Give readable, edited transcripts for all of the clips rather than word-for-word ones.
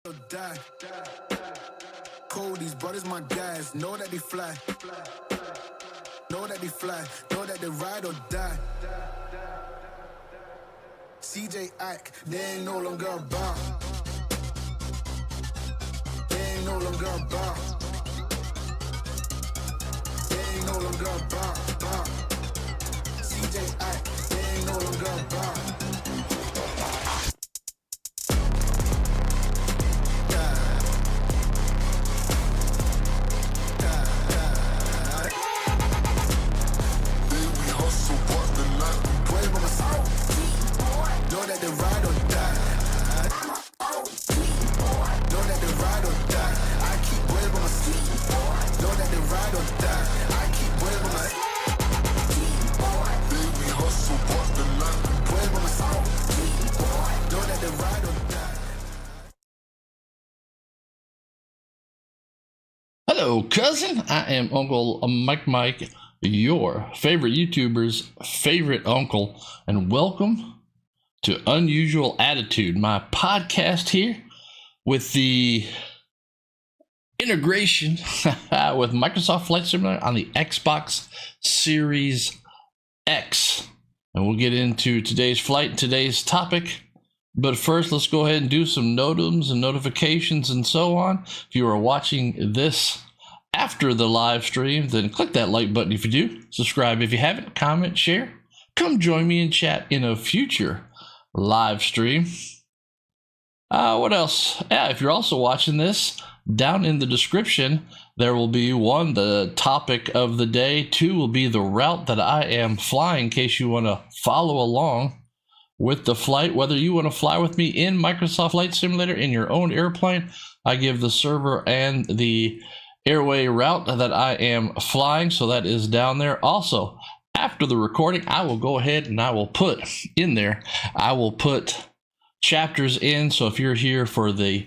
Die. Cold, these brothers my guys. Know that they fly. Know that they fly. Know that they ride or die. CJ Ike, they ain't no longer about. They ain't no longer about. They ain't no longer about. CJ Ike, they ain't no longer about. Hello, cousin. I am Uncle Mike, your favorite YouTuber's favorite uncle, and welcome to Unusual Attitude, my podcast here with the integration with Microsoft Flight Simulator on the Xbox Series X. And we'll get into today's flight and today's topic. But first, let's go ahead and do some notums and notifications and so on. If you are watching this after the live stream, then click that like button if you do. Subscribe if you haven't. Comment, share. Come join me in chat in a future live stream. What else? Yeah, if you're also watching this, down in the description, there will be one, the topic of the day. Two will be the route that I am flying in case you want to follow along with the flight. Whether you want to fly with me in Microsoft Flight Simulator in your own airplane, I give the server and the airway route that I am flying, so that is down there. Also, after the recording, I will go ahead and I will put in there, I will put chapters in, so if you're here for the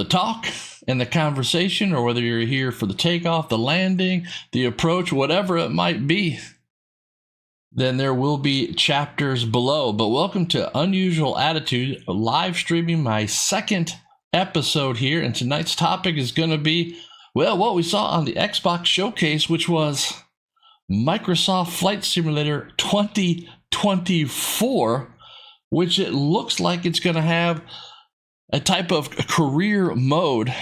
talk and the conversation, or whether you're here for the takeoff, the landing, the approach, whatever it might be, then there will be chapters below. But welcome to Unusual Attitude, live streaming my second episode here, and tonight's topic is going to be, well, what we saw on the Xbox showcase, which was Microsoft Flight Simulator 2024, which it looks like it's going to have a type of career mode.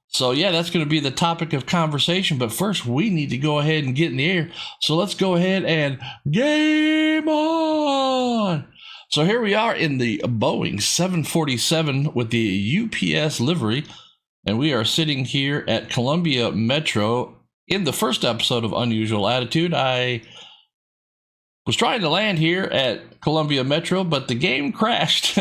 So yeah, that's going to be the topic of conversation. But first, we need to go ahead and get in the air. So let's go ahead and game on. So here we are in the Boeing 747 with the UPS livery. And we are sitting here at Columbia Metro. In the first episode of Unusual Attitude, I was trying to land here at Columbia Metro, but the game crashed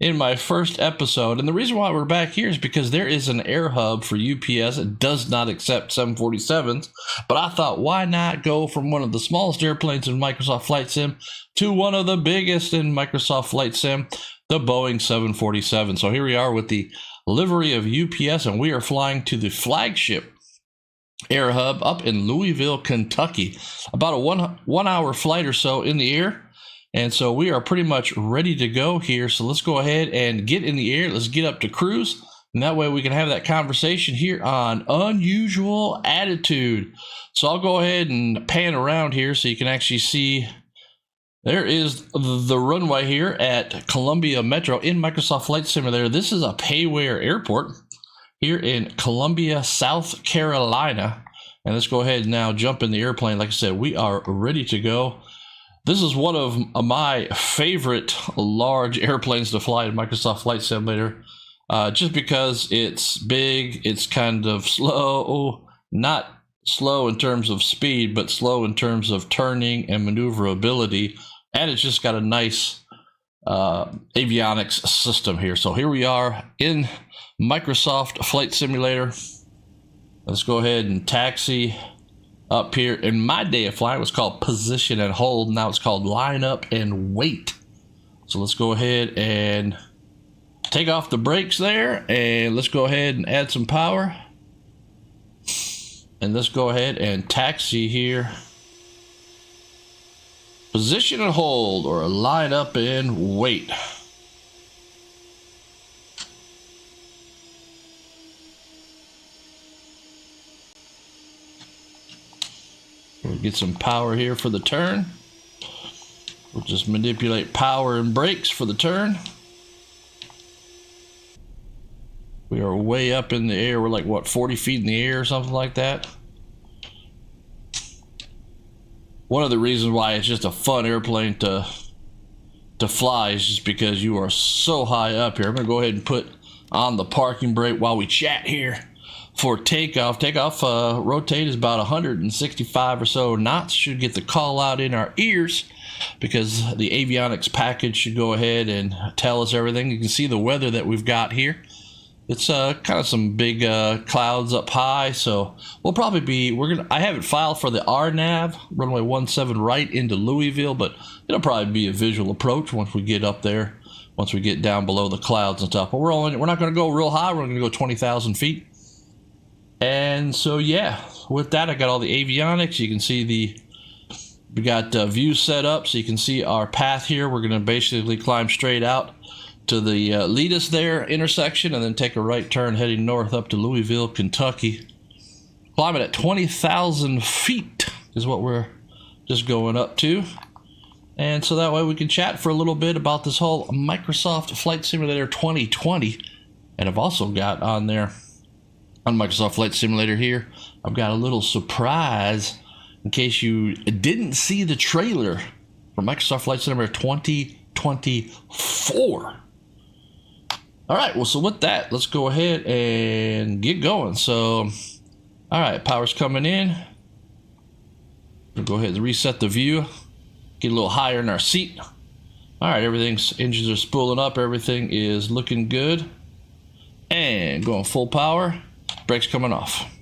in my first episode. And the reason why we're back here is because there is an air hub for UPS. It does not accept 747s, but I thought, why not go from one of the smallest airplanes in Microsoft Flight Sim to one of the biggest in Microsoft Flight Sim, the Boeing 747. So here we are with the livery of UPS, and we are flying to the flagship air hub up in Louisville, Kentucky. About a one hour flight or so in the air. And so we are pretty much ready to go here. So let's go ahead and get in the air. Let's get up to cruise. And that way we can have that conversation here on Unusual Attitude. So I'll go ahead and pan around here so you can actually see. There is the runway here at Columbia Metro in Microsoft Flight Simulator. This is a Payware airport here in Columbia, South Carolina. And let's go ahead and now jump in the airplane. Like I said, we are ready to go. This is one of my favorite large airplanes to fly in Microsoft Flight Simulator, just because it's big, it's kind of slow, not slow in terms of speed, but slow in terms of turning and maneuverability. And it's just got a nice avionics system here. So here we are in Microsoft Flight Simulator. Let's go ahead and taxi up here. In my day of flying, it was called position and hold. Now it's called line up and wait. So let's go ahead and take off the brakes there, and let's go ahead and add some power. And let's go ahead and taxi here. Position and hold, or line up and wait. We'll get some power here for the turn. We'll just manipulate power and brakes for the turn. We are way up in the air. We're like, what, 40 feet in the air or something like that? One of the reasons why it's just a fun airplane to fly is just because you are so high up here. I'm gonna go ahead and put on the parking brake while we chat here for takeoff. Takeoff rotate is about 165 or so knots. Should get the call out in our ears because the avionics package should go ahead and tell us everything. You can see the weather that we've got here. It's kind of some big clouds up high, so we'll probably be, I haven't filed for the RNAV, runway 17 right into Louisville, but it'll probably be a visual approach once we get up there, once we get down below the clouds and stuff. But we're not going to go real high. We're going to go 20,000 feet. And so, yeah, with that, I got all the avionics. You can see we got views set up, so you can see our path here. We're going to basically climb straight out to the LEDAS there intersection and then take a right turn heading north up to Louisville, Kentucky. Climbing at 20,000 feet is what we're just going up to. And so that way we can chat for a little bit about this whole Microsoft Flight Simulator 2020. And I've also got on there, on Microsoft Flight Simulator here, I've got a little surprise in case you didn't see the trailer for Microsoft Flight Simulator 2024. All right, well, so with that, let's go ahead and get going. So, all right, power's coming in. We'll go ahead and reset the view, get a little higher in our seat. All right, engines are spooling up. Everything is looking good. And going full power, brakes coming off.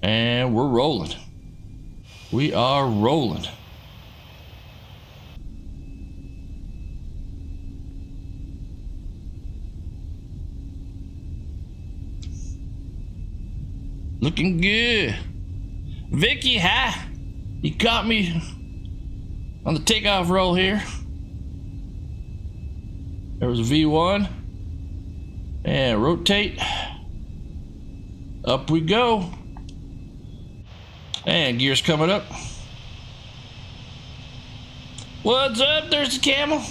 And we're rolling. We are rolling. Looking good. Vicky, hi. You caught me on the takeoff roll here. There was a V1. And rotate. Up we go. And gears coming up. What's up? There's the camel.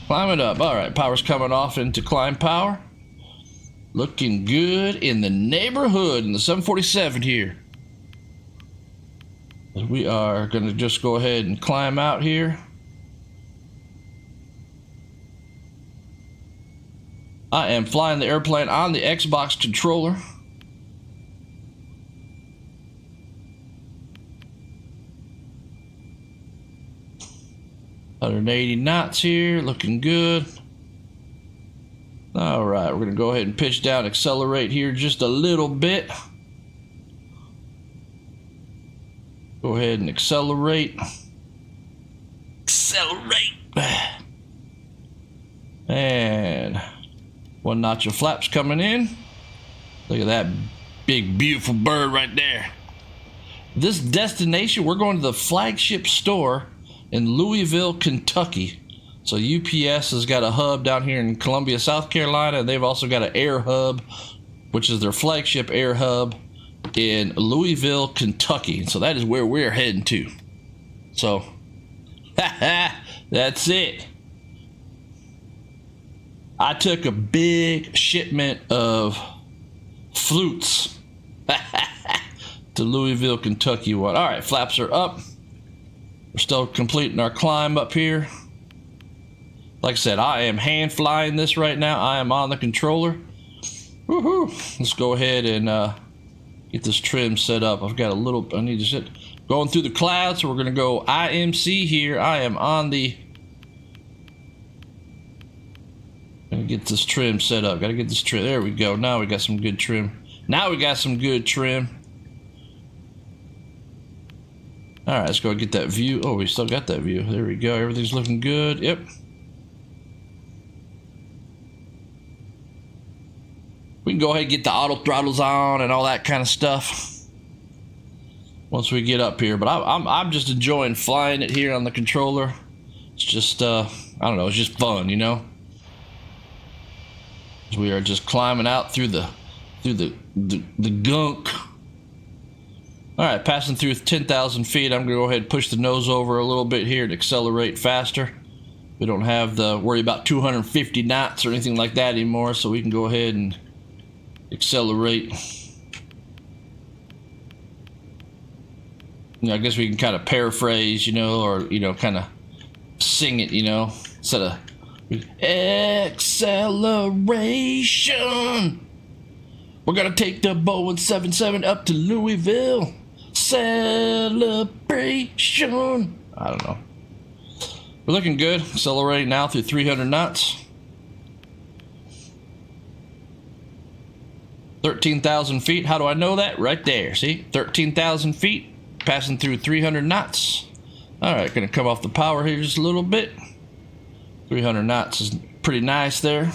Climbing up. All right, power's coming off into climb power. Looking good in the neighborhood in the 747 here. We are going to just go ahead and climb out here. I am flying the airplane on the Xbox controller. $180 knots here, looking good. All right, we're going to go ahead and pitch down, accelerate here just a little bit. Go ahead and accelerate. Accelerate. And one notch of flaps coming in. Look at that big, beautiful bird right there. This destination, we're going to the flagship store in Louisville, Kentucky. So UPS has got a hub down here in Columbia, South Carolina. They've also got an air hub, which is their flagship air hub in Louisville, Kentucky. So that is where we're heading to. So, that's it. I took a big shipment of flutes to Louisville, Kentucky. All right, flaps are up. We're still completing our climb up here. Like I said, I am hand flying this right now. I am on the controller. Woohoo! Let's go ahead and get this trim set up. I've got a little, I need to sit, going through the clouds, so we're going to go IMC here. I am on the, gonna get this trim set up. Got to get this trim, there we go. Now we got some good trim. Now we got some good trim. All right, let's go get that view. Oh, we still got that view. There we go. Everything's looking good. Yep. We can go ahead and get the auto throttles on and all that kind of stuff once we get up here. But I'm just enjoying flying it here on the controller. It's just I don't know. It's just fun, you know. We are just climbing out through the gunk. All right, passing through 10,000 feet. I'm going to go ahead and push the nose over a little bit here to accelerate faster. We don't have to worry about 250 knots or anything like that anymore, so we can go ahead and accelerate. You know, I guess we can kind of paraphrase, you know, or, you know, kind of sing it, you know, instead of acceleration. We're going to take the Boeing 77 up to Louisville. Celebration. I don't know. We're looking good. Accelerating now through 300 knots. 13,000 feet. How do I know that? Right there. See? 13,000 feet. Passing through 300 knots. Alright, going to come off the power here just a little bit. 300 knots is pretty nice there.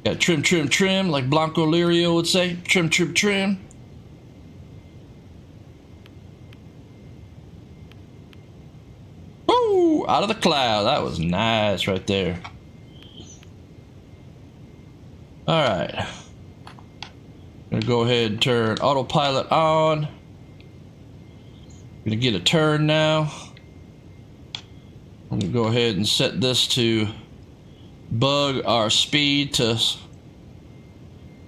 Got trim, trim, trim, like Blanco Lirio would say. Trim, trim, trim. Woo! Out of the cloud. That was nice right there. Alright. Gonna go ahead and turn autopilot on. Gonna get a turn now. I'm gonna go ahead and set this to bug our speed to.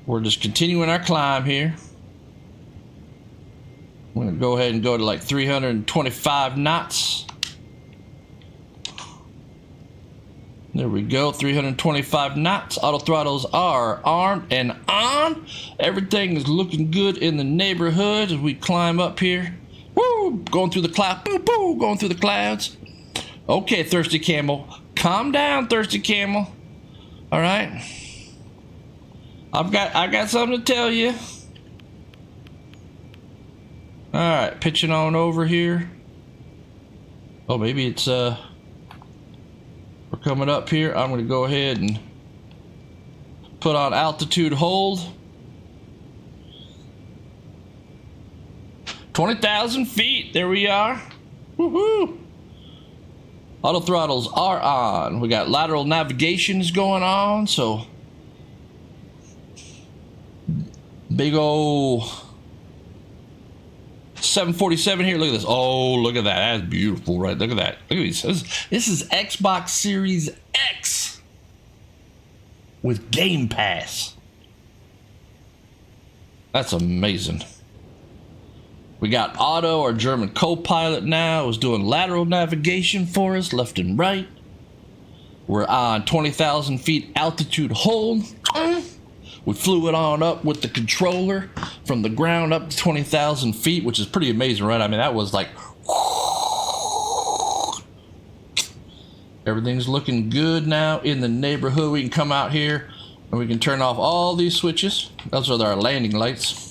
We're just continuing our climb here. I'm gonna go ahead and go to like 325 knots. There we go, 325 knots. Auto throttles are armed and on. Everything is looking good in the neighborhood as we climb up here. Woo! Going through the cloud. Boo, boo! Going through the clouds. Okay, Thirsty Camel. Calm down, Thirsty Camel. All right. I got something to tell you. All right, pitching on over here. Oh, maybe it's we're coming up here. I'm going to go ahead and put on altitude hold. 20,000 feet. There we are. Woohoo! Auto throttles are on. We got lateral navigations going on, so big ol' 747 here. Look at this. Oh, look at that. That's beautiful, right? Look at that. Look at these. This is Xbox Series X with Game Pass. That's amazing. We got Otto, our German co-pilot now, is doing lateral navigation for us, left and right. We're on 20,000 feet altitude hold. We flew it on up with the controller from the ground up to 20,000 feet, which is pretty amazing, right? I mean, that was like... Everything's looking good now in the neighborhood. We can come out here and we can turn off all these switches. Those are our landing lights.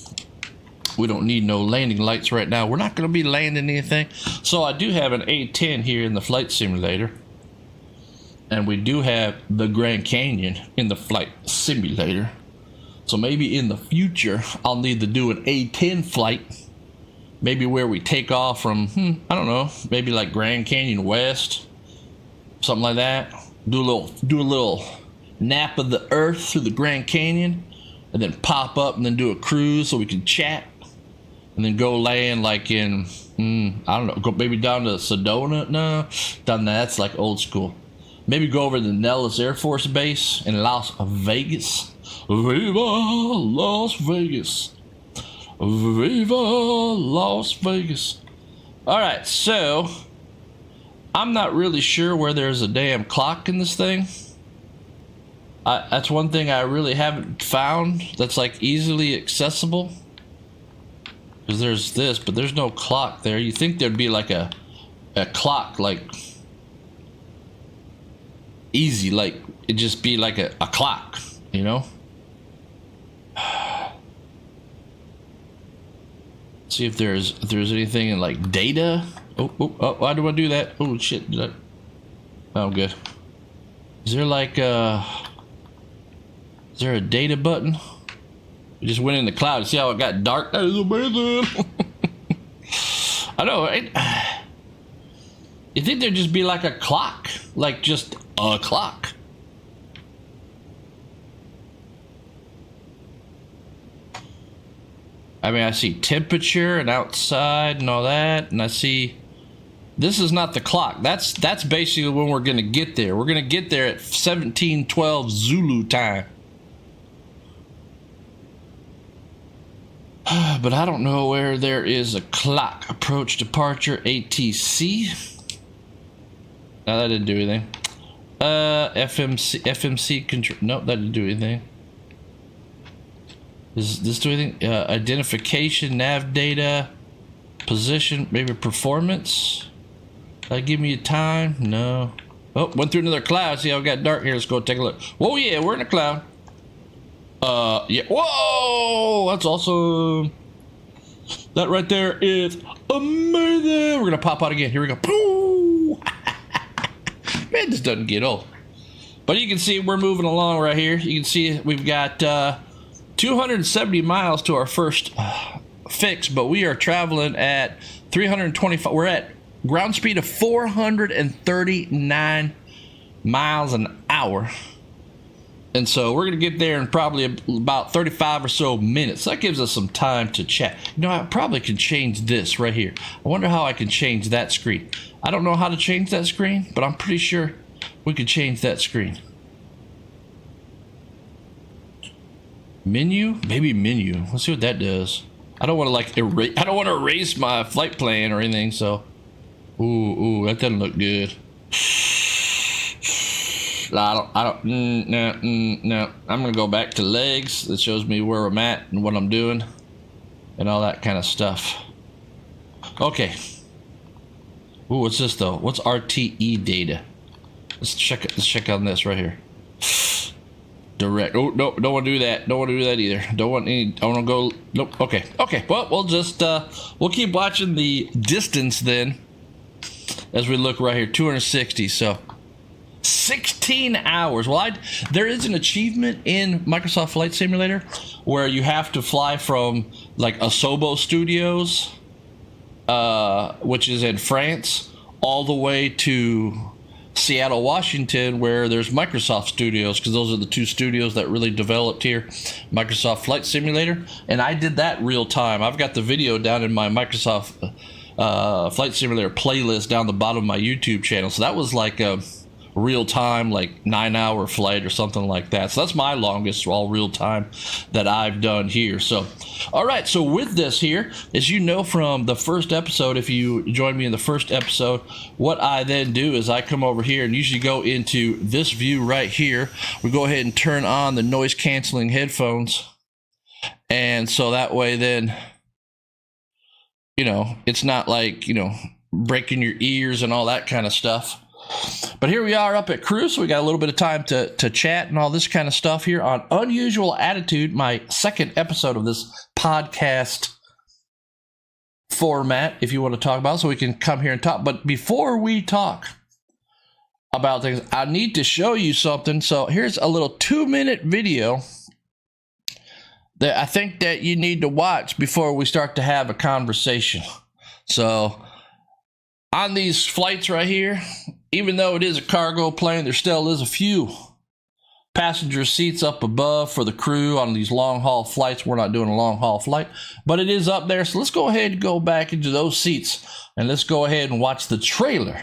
We don't need no landing lights right now. We're not going to be landing anything. So I do have an A10 here in the flight simulator. And we do have the Grand Canyon in the flight simulator. So maybe in the future, I'll need to do an A10 flight. Maybe where we take off from, I don't know, maybe like Grand Canyon West. Something like that. Do a little nap of the earth through the Grand Canyon. And then pop up and then do a cruise so we can chat. And then go land like in, I don't know, go maybe down to Sedona. No, down there, that's like old school. Maybe go over to the Nellis Air Force Base in Las Vegas. Viva Las Vegas. Viva Las Vegas. Alright, so I'm not really sure where there's a damn clock in this thing. That's one thing I really haven't found that's like easily accessible. Because there's this, but there's no clock there. You think there'd be like a clock, like easy, like it'd just be like a clock, you know? See if there's anything in like data. Oh, why do I do that? Oh shit! Oh, I'm good. Is there like is there a data button? We just went in the cloud. See how it got dark? That is amazing. I know, right? You think there'd just be like a clock, like just a clock? I mean, I see temperature and outside and all that, and I see this is not the clock. That's basically when we're gonna get there. We're gonna get there at 1712 Zulu time. But I don't know where there is a clock. Approach departure ATC. No, that didn't do anything. FMC control. Nope, that didn't do anything. Does this do anything? Identification, nav data, position, maybe performance. Give me a time. No. Oh, went through another cloud. See how it got dark here. Let's go take a look. Whoa, yeah, we're in a cloud. Yeah. Whoa, that's awesome. That right there is amazing. We're gonna pop out again. Here we go. Pooh. Man, this doesn't get old. But you can see we're moving along right here. You can see we've got 270 miles to our first fix, but we are traveling at 325. We're at ground speed of 439 miles an hour. And so we're going to get there in probably about 35 or so minutes. That gives us some time to chat. You know, I probably could change this right here. I wonder how I can change that screen. I don't know how to change that screen, but I'm pretty sure we could change that screen. Menu? Maybe menu. Let's see what that does. I don't want to like erase. I don't want to erase my flight plan or anything. So, ooh, that doesn't look good. No. I'm gonna go back to legs. That shows me where I'm at and what I'm doing, and all that kind of stuff. Okay. Ooh, what's this though? What's RTE data? Let's check it. Let's check on this right here. Direct. Oh no, don't want to do that. Don't want to do that either. Don't want any. I want to go. Nope. Okay. Okay. Well, we'll just we'll keep watching the distance then, as we look right here. 260. So 16 hours. Well, there is an achievement in Microsoft Flight Simulator where you have to fly from like Asobo Studios, which is in France, all the way to Seattle, Washington, where there's Microsoft Studios, because those are the two studios that really developed here Microsoft Flight Simulator. And I did that real time. I've got the video down in my Microsoft Flight Simulator playlist down the bottom of my YouTube channel. So that was like a real time, like 9-hour flight or something like that. So that's my longest all real time that I've done here. So all right, so with this here, as you know from the first episode, if you joined me in the first episode, what I then do is I come over here and usually go into this view right here. We go ahead and turn on the noise canceling headphones, and so that way then, you know, it's not like, you know, breaking your ears and all that kind of stuff. But here we are up at cruise, so we got a little bit of time to chat and all this kind of stuff here on Unusual Attitude, my second episode of this podcast format, if you want to talk about it, so we can come here and talk. But before we talk about things, I need to show you something. So here's a little 2-minute video that I think that you need to watch before we start to have a conversation. So on these flights right here, even though it is a cargo plane, there still is a few passenger seats up above for the crew on these long-haul flights. We're not doing a long-haul flight, but it is up there. So let's go ahead and go back into those seats, and let's go ahead and watch the trailer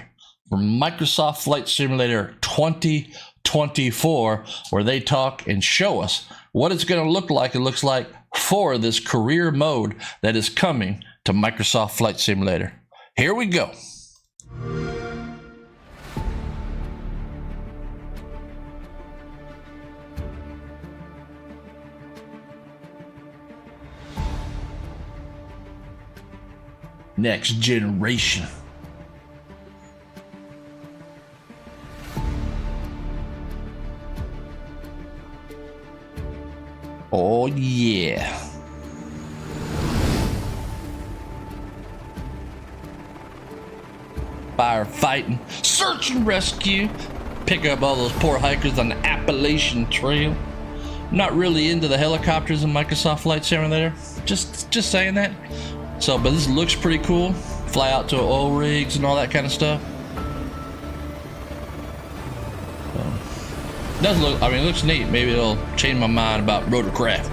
for Microsoft Flight Simulator 2024, where they talk and show us what it's going to look like. It looks like for this career mode that is coming to Microsoft Flight Simulator. Here we go. Next generation. Oh yeah. Firefighting, search and rescue, pick up all those poor hikers on the Appalachian Trail. I'm not really into the helicopters in Microsoft Flight Simulator. Just saying that. So, but this looks pretty cool. Fly out to oil rigs and all that kind of stuff. Does look, I mean, it looks neat. Maybe it'll change my mind about rotorcraft.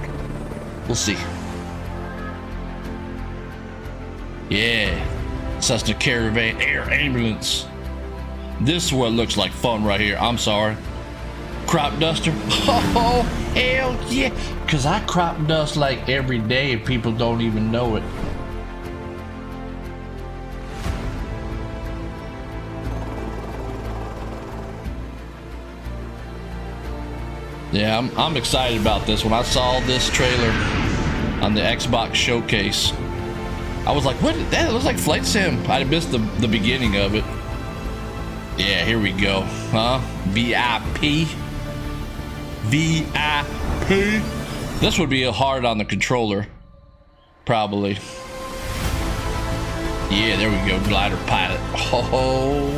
We'll see. Yeah, Cessna Caravan Air Ambulance. This is what looks like fun right here. I'm sorry. Crop duster. Oh, hell yeah. Because I crop dust like every day and people don't even know it. Yeah, I'm excited about this. When I saw this trailer on the Xbox showcase, I was like, what? That looks like Flight Sim. I missed the beginning of it. Yeah, here we go. Huh? VIP. VIP. This would be hard on the controller. Probably. Yeah, there we go. Glider pilot. Oh,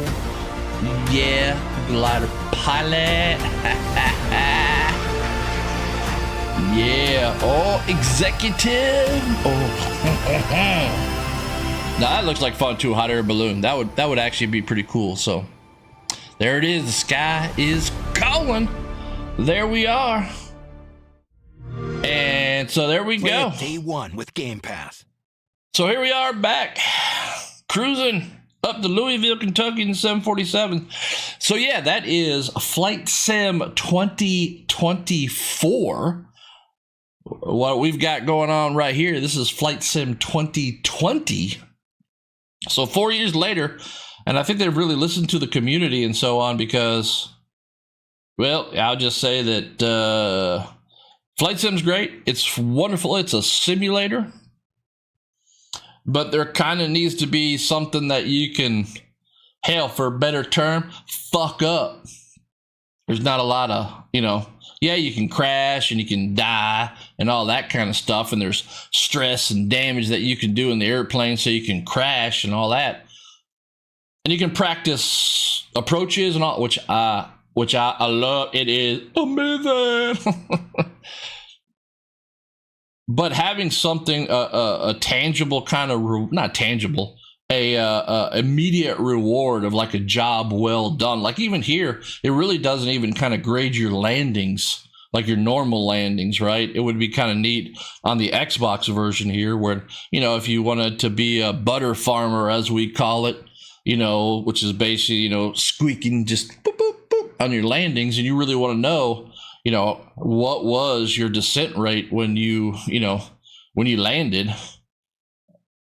yeah. Glider pilot. Yeah. Oh, executive. Oh. Now that looks like fun too. Hot air balloon. That would actually be pretty cool. So there it is. The sky is calling. There we are. And so there we go. Day one with Game Pass. So here we are back, cruising up to Louisville, Kentucky in 747. So yeah, that is Flight Sim 2024. What we've got going on right here, this is Flight Sim 2020. So 4 years later, and I think they've really listened to the community and so on because, well, I'll just say that Flight Sim's great. It's wonderful. It's a simulator. But there kind of needs to be something that you can, hell, for a better term, fuck up. There's not a lot of, yeah, you can crash and you can die and all that kind of stuff. And there's stress and damage that you can do in the airplane so you can crash and all that. And you can practice approaches and all, which I love. It is amazing. But having something, a tangible kind of, not tangible, a immediate reward of like a job well done. Like even here, it really doesn't even kind of grade your landings, like your normal landings, right? It would be kind of neat on the Xbox version here where, if you wanted to be a butter farmer, as we call it, which is basically, squeaking just boop, boop, boop on your landings. And you really want to know, what was your descent rate when you landed?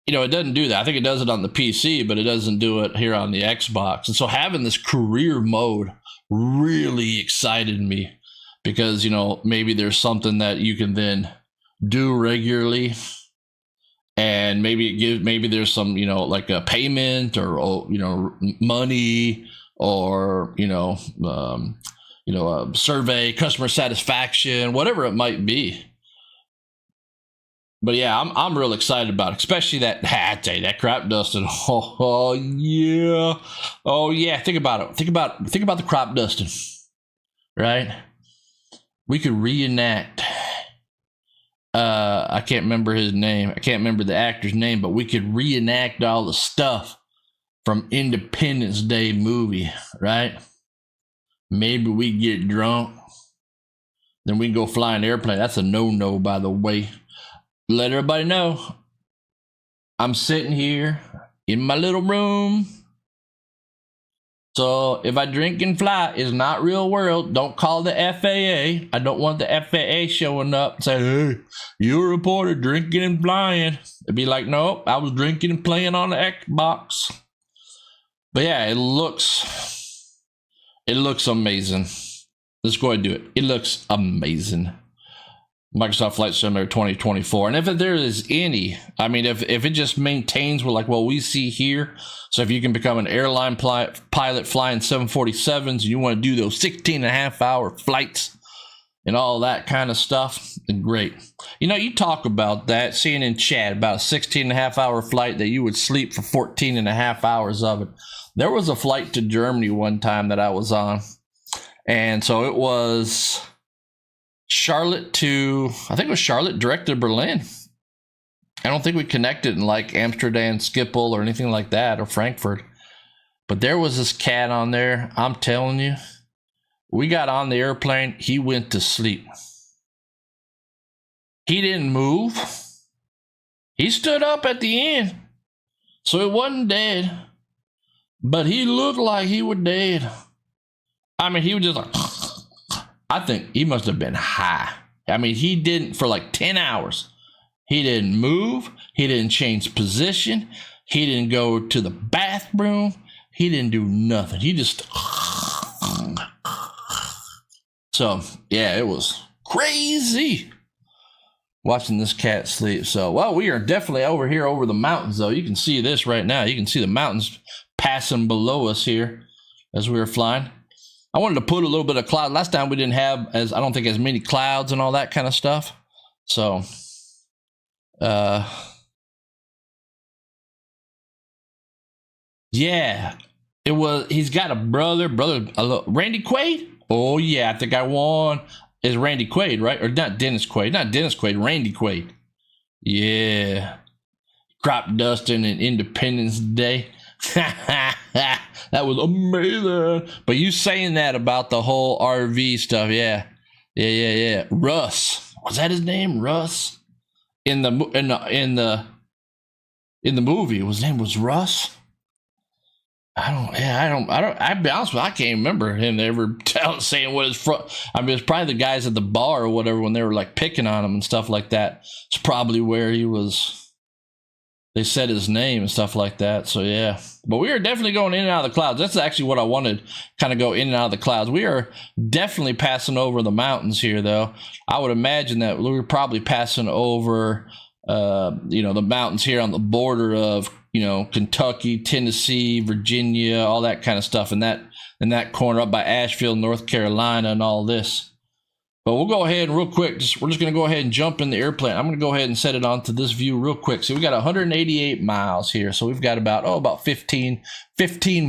It doesn't do that. I think it does it on the PC, but it doesn't do it here on the Xbox. And so having this career mode really excited me because, maybe there's something that you can then do regularly. And maybe there's some, like a payment or, money or, a survey, customer satisfaction, whatever it might be. But yeah, I'm real excited about it, especially that, I tell you, that crop dusting. Oh yeah. Oh yeah. Think about it. Think about the crop dusting, right? We could reenact, I can't remember his name. I can't remember the actor's name, but we could reenact all the stuff from Independence Day movie, right? Maybe we get drunk, then we can go fly an airplane. That's a no-no, by the way. Let everybody know. I'm sitting here in my little room. So if I drink and fly, it's not real world. Don't call the FAA. I don't want the FAA showing up and saying, hey, you're a reporter drinking and flying. It'd be like, nope, I was drinking and playing on the Xbox. But yeah, it looks amazing. Let's go ahead and do it. It looks amazing. Microsoft Flight Simulator 2024. And if there is any, if it just maintains with like what we see here, so if you can become an airline pilot flying 747s and you want to do those 16.5-hour flights and all that kind of stuff, then great. You talk about that, seeing in chat about a 16.5-hour flight that you would sleep for 14.5 hours of it. There was a flight to Germany one time that I was on. And so it was Charlotte direct to Berlin. I don't think we connected in like Amsterdam, Schiphol, or anything like that, or Frankfurt. But there was this cat on there. I'm telling you, we got on the airplane. He went to sleep. He didn't move. He stood up at the end. So he wasn't dead, but he looked like he was dead. I mean, he was just like, I think he must have been high. I mean, he didn't, for like 10 hours, he didn't move. He didn't change position. He didn't go to the bathroom. He didn't do nothing. He just, so yeah, it was crazy watching this cat sleep. So, well, we are definitely over here over the mountains, though. You can see this right now. You can see the mountains passing below us here as we were flying. I wanted to put a little bit of cloud. Last time we didn't have, I don't think, as many clouds and all that kind of stuff. So, yeah, it was. He's got a brother, Randy Quaid. Oh yeah, I think I won. Is Randy Quaid, right? Or not Dennis Quaid? Not Dennis Quaid. Randy Quaid. Yeah, crop dusting and Independence Day. That was amazing. But you saying that about the whole RV stuff, yeah. Russ, was that his name? Russ in the movie, his name was Russ. I'll be honest with you, I can't remember him ever saying what his front. I mean, it's probably the guys at the bar or whatever when they were like picking on him and stuff like that. It's probably where he was. They said his name and stuff like that. So yeah, but we are definitely going in and out of the clouds. That's actually what I wanted, kind of go in and out of the clouds. We are definitely passing over the mountains here, though. I would imagine that we're probably passing over, the mountains here on the border of, Kentucky, Tennessee, Virginia, all that kind of stuff in that corner up by Asheville, North Carolina, and all this. But we'll go ahead and real quick, we're just going to go ahead and jump in the airplane. I'm going to go ahead and set it onto this view real quick. So we got 188 miles here. So we've got about 15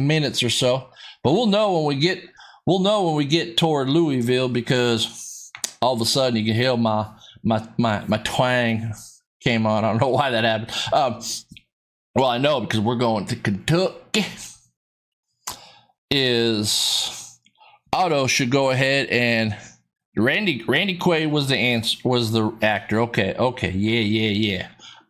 minutes or so. But we'll know when we get toward Louisville, because all of a sudden you can hear my twang came on. I don't know why that happened. Well, I know, because we're going to Kentucky. Otto should go ahead and Randy Quaid was the actor. Okay, yeah.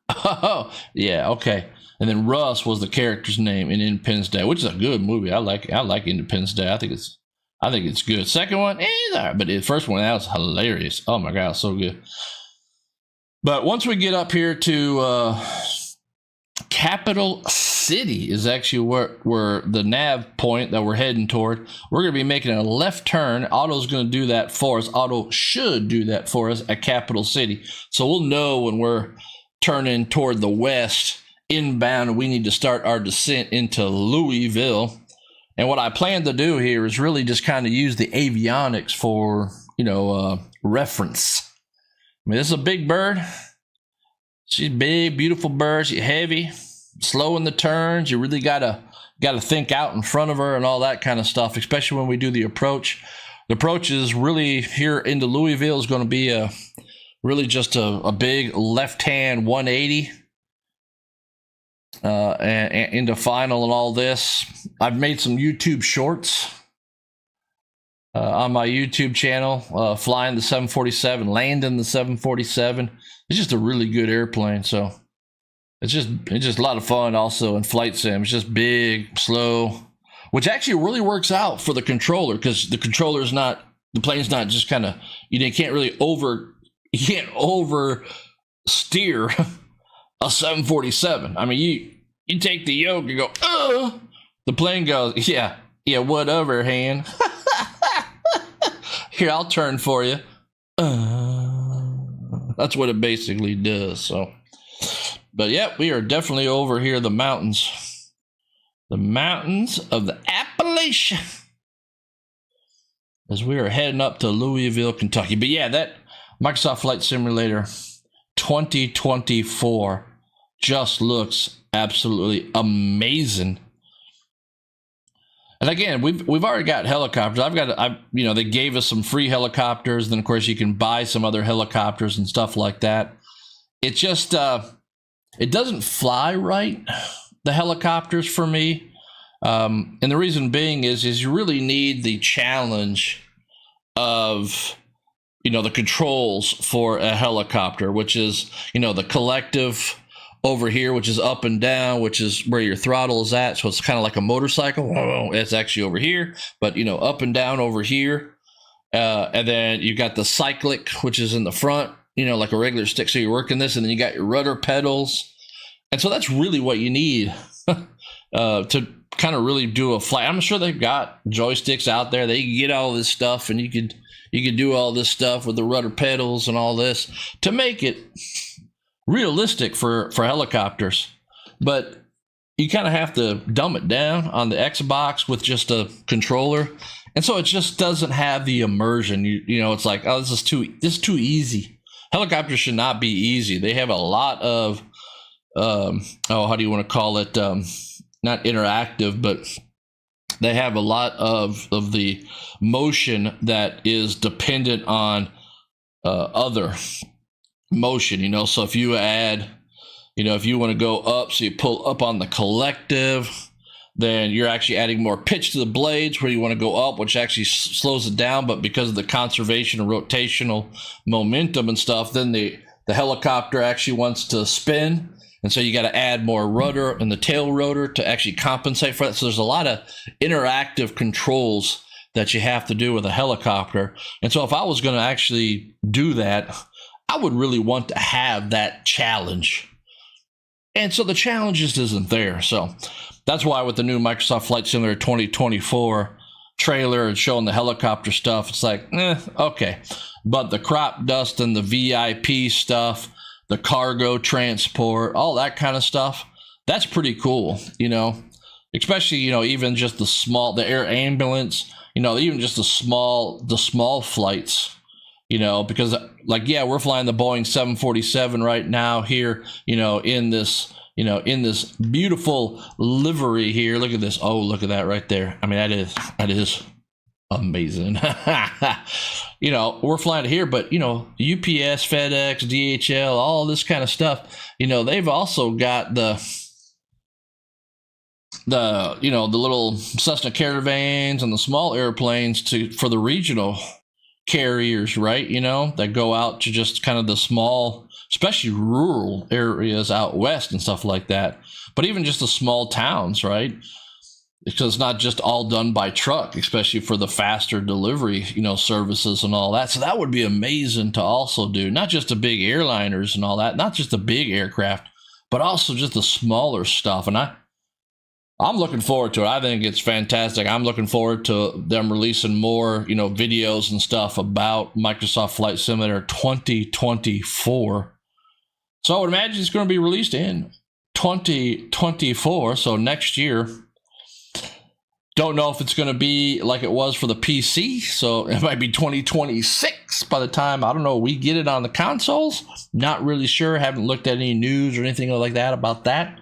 Oh, yeah, okay. And then Russ was the character's name in Independence Day, which is a good movie. I like Independence Day. I think it's good. Second one, but the first one, that was hilarious. Oh my God, so good. But once we get up here to Capital City is actually where the nav point that we're heading toward. We're going to be making a left turn. Otto's going to do that for us. Otto should do that for us at Capital City. So we'll know when we're turning toward the west inbound, we need to start our descent into Louisville. And what I plan to do here is really just kind of use the avionics for, reference. I mean, this is a big bird. She's big, beautiful bird. She's heavy, slow in the turns. You really gotta think out in front of her and all that kind of stuff, especially when we do the approach. The approach is really here into Louisville is going to be really just a big left-hand 180 and into final and all this. I've made some YouTube shorts on my YouTube channel, flying the 747, landing the 747. It's just a really good airplane, so it's just a lot of fun. Also in flight sim, it's just big, slow, which actually really works out for the controller, because the plane's not just kind of, you can't over steer a 747. I mean, you take the yoke and go, the plane goes, yeah, whatever, hand. Here, I'll turn for you. That's what it basically does. So, but yeah, we are definitely over here, the mountains of the Appalachian, as we are heading up to Louisville, Kentucky. But yeah, that Microsoft Flight Simulator 2024 just looks absolutely amazing. And again, we've already got helicopters. They gave us some free helicopters. Then of course you can buy some other helicopters and stuff like that. It just it doesn't fly right, the helicopters, for me. And the reason being is you really need the challenge of the controls for a helicopter, which is the collective over here, which is up and down, which is where your throttle is at. So it's kind of like a motorcycle. It's actually over here, but up and down over here. And then you got the cyclic, which is in the front, like a regular stick. So you're working this, and then you got your rudder pedals. And so that's really what you need to kind of really do a flight. I'm sure they've got joysticks out there. They can get all this stuff, and you could do all this stuff with the rudder pedals and all this to make it realistic for helicopters. But you kind of have to dumb it down on the Xbox with just a controller. And so it just doesn't have the immersion. It's like, oh, this is too easy. Helicopters should not be easy. They have a lot of, how do you want to call it? Not interactive, but they have a lot of the motion that is dependent on other motion, so if you add, if you want to go up, so you pull up on the collective, then you're actually adding more pitch to the blades where you want to go up, which actually slows it down. But because of the conservation of rotational momentum and stuff, then the helicopter actually wants to spin. And so you got to add more rudder and the tail rotor to actually compensate for that. So there's a lot of interactive controls that you have to do with a helicopter. And so if I was going to actually do that, I would really want to have that challenge. And so the challenge just isn't there. So that's why with the new Microsoft Flight Simulator 2024 trailer and showing the helicopter stuff, it's like, okay. But the crop dust and the VIP stuff, the cargo transport, all that kind of stuff, that's pretty cool, especially, even just the air ambulance, even just the small flights, because we're flying the Boeing 747 right now here, in this beautiful livery here. Look at this. Oh, look at that right there. I mean, that is amazing. We're flying it here, but UPS, FedEx, DHL, all this kind of stuff, they've also got the little Cessna Caravans and the small airplanes for the regional carriers, right? That go out to just kind of the small, especially rural areas out west and stuff like that. But even just the small towns, right? Because it's not just all done by truck, especially for the faster delivery, services and all that. So that would be amazing to also do, not just the big airliners and all that, not just the big aircraft, but also just the smaller stuff. And I'm looking forward to it. I think it's fantastic. I'm looking forward to them releasing more, videos and stuff about Microsoft Flight Simulator 2024. So I would imagine it's going to be released in 2024, so next year. Don't know if it's going to be like it was for the PC, so it might be 2026 by the time, I don't know, we get it on the consoles. Not really sure. Haven't looked at any news or anything like that about that,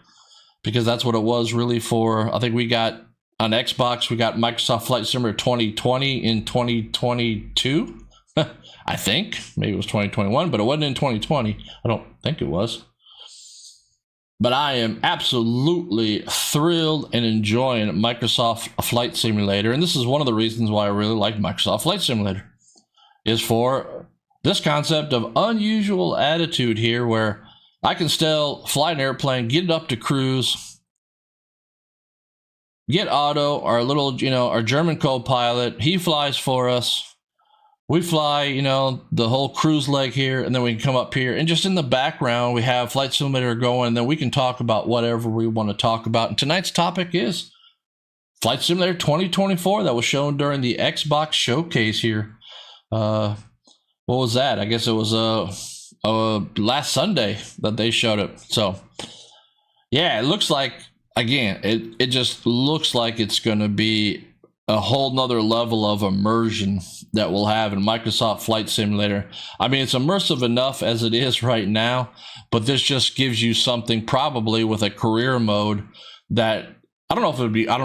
because that's what it was really for. I think we got on Xbox, we got Microsoft Flight Simulator 2020 in 2022. I think maybe it was 2021, but it wasn't in 2020. I don't think it was. But I am absolutely thrilled and enjoying Microsoft Flight Simulator. And this is one of the reasons why I really like Microsoft Flight Simulator, is for this concept of unusual attitude here, where I can still fly an airplane, get it up to cruise, get Otto, our little, our German co-pilot. He flies for us. We fly, the whole cruise leg here, and then we can come up here. And just in the background, we have Flight Simulator going, and then we can talk about whatever we want to talk about. And tonight's topic is Flight Simulator 2024 that was shown during the Xbox showcase here. What was that? I guess it was last Sunday that they showed it. So, yeah, it looks like, again, it just looks like it's going to be a whole nother level of immersion that we'll have in Microsoft Flight Simulator. I mean, it's immersive enough as it is right now, but this just gives you something probably with a career mode that I don't know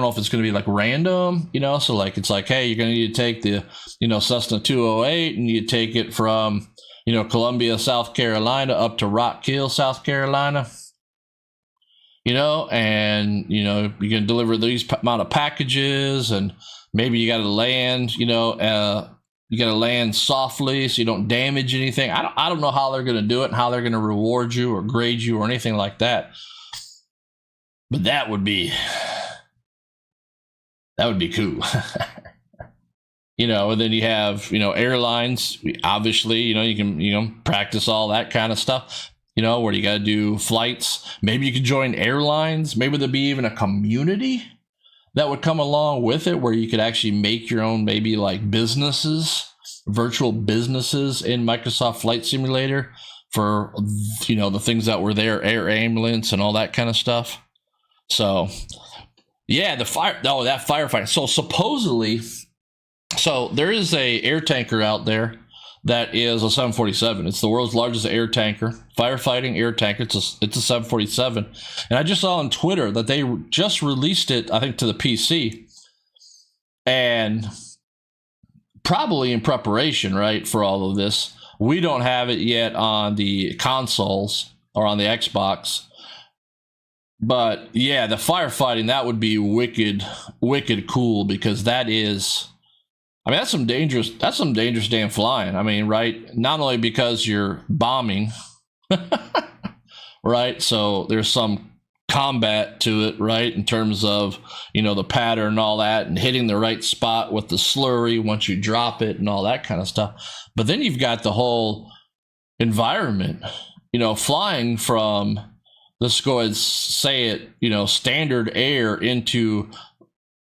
if it's going to be like random, so like, it's like, hey, you're going to need to take the, Cessna 208 and you take it from, Columbia, South Carolina up to Rock Hill, South Carolina. And, you can deliver these amount of packages, and maybe you got to land, You got to land softly so you don't damage anything. I don't know how they're going to do it and how they're going to reward you or grade you or anything like that. But that would be cool. And then you have, airlines. Obviously, you can, practice all that kind of stuff, where you got to do flights. Maybe you could join airlines. Maybe there'd be even a community that would come along with it where you could actually make your own, maybe like businesses, virtual businesses in Microsoft Flight Simulator for, the things that were there, air ambulance and all that kind of stuff. So, yeah, that firefighting. So supposedly, there is a air tanker out there that is a 747. It's the world's largest air tanker, firefighting air tanker. It's a 747. And I just saw on Twitter that they just released it, I think, to the PC. And probably in preparation, right, for all of this. We don't have it yet on the consoles or on the Xbox. But yeah, the firefighting, that would be wicked cool, because that's some dangerous damn flying. I mean, right? Not only because you're bombing, right? So there's some combat to it, right? In terms of, the pattern and all that, and hitting the right spot with the slurry once you drop it and all that kind of stuff. But then you've got the whole environment, flying from, let's go ahead and say it, standard air into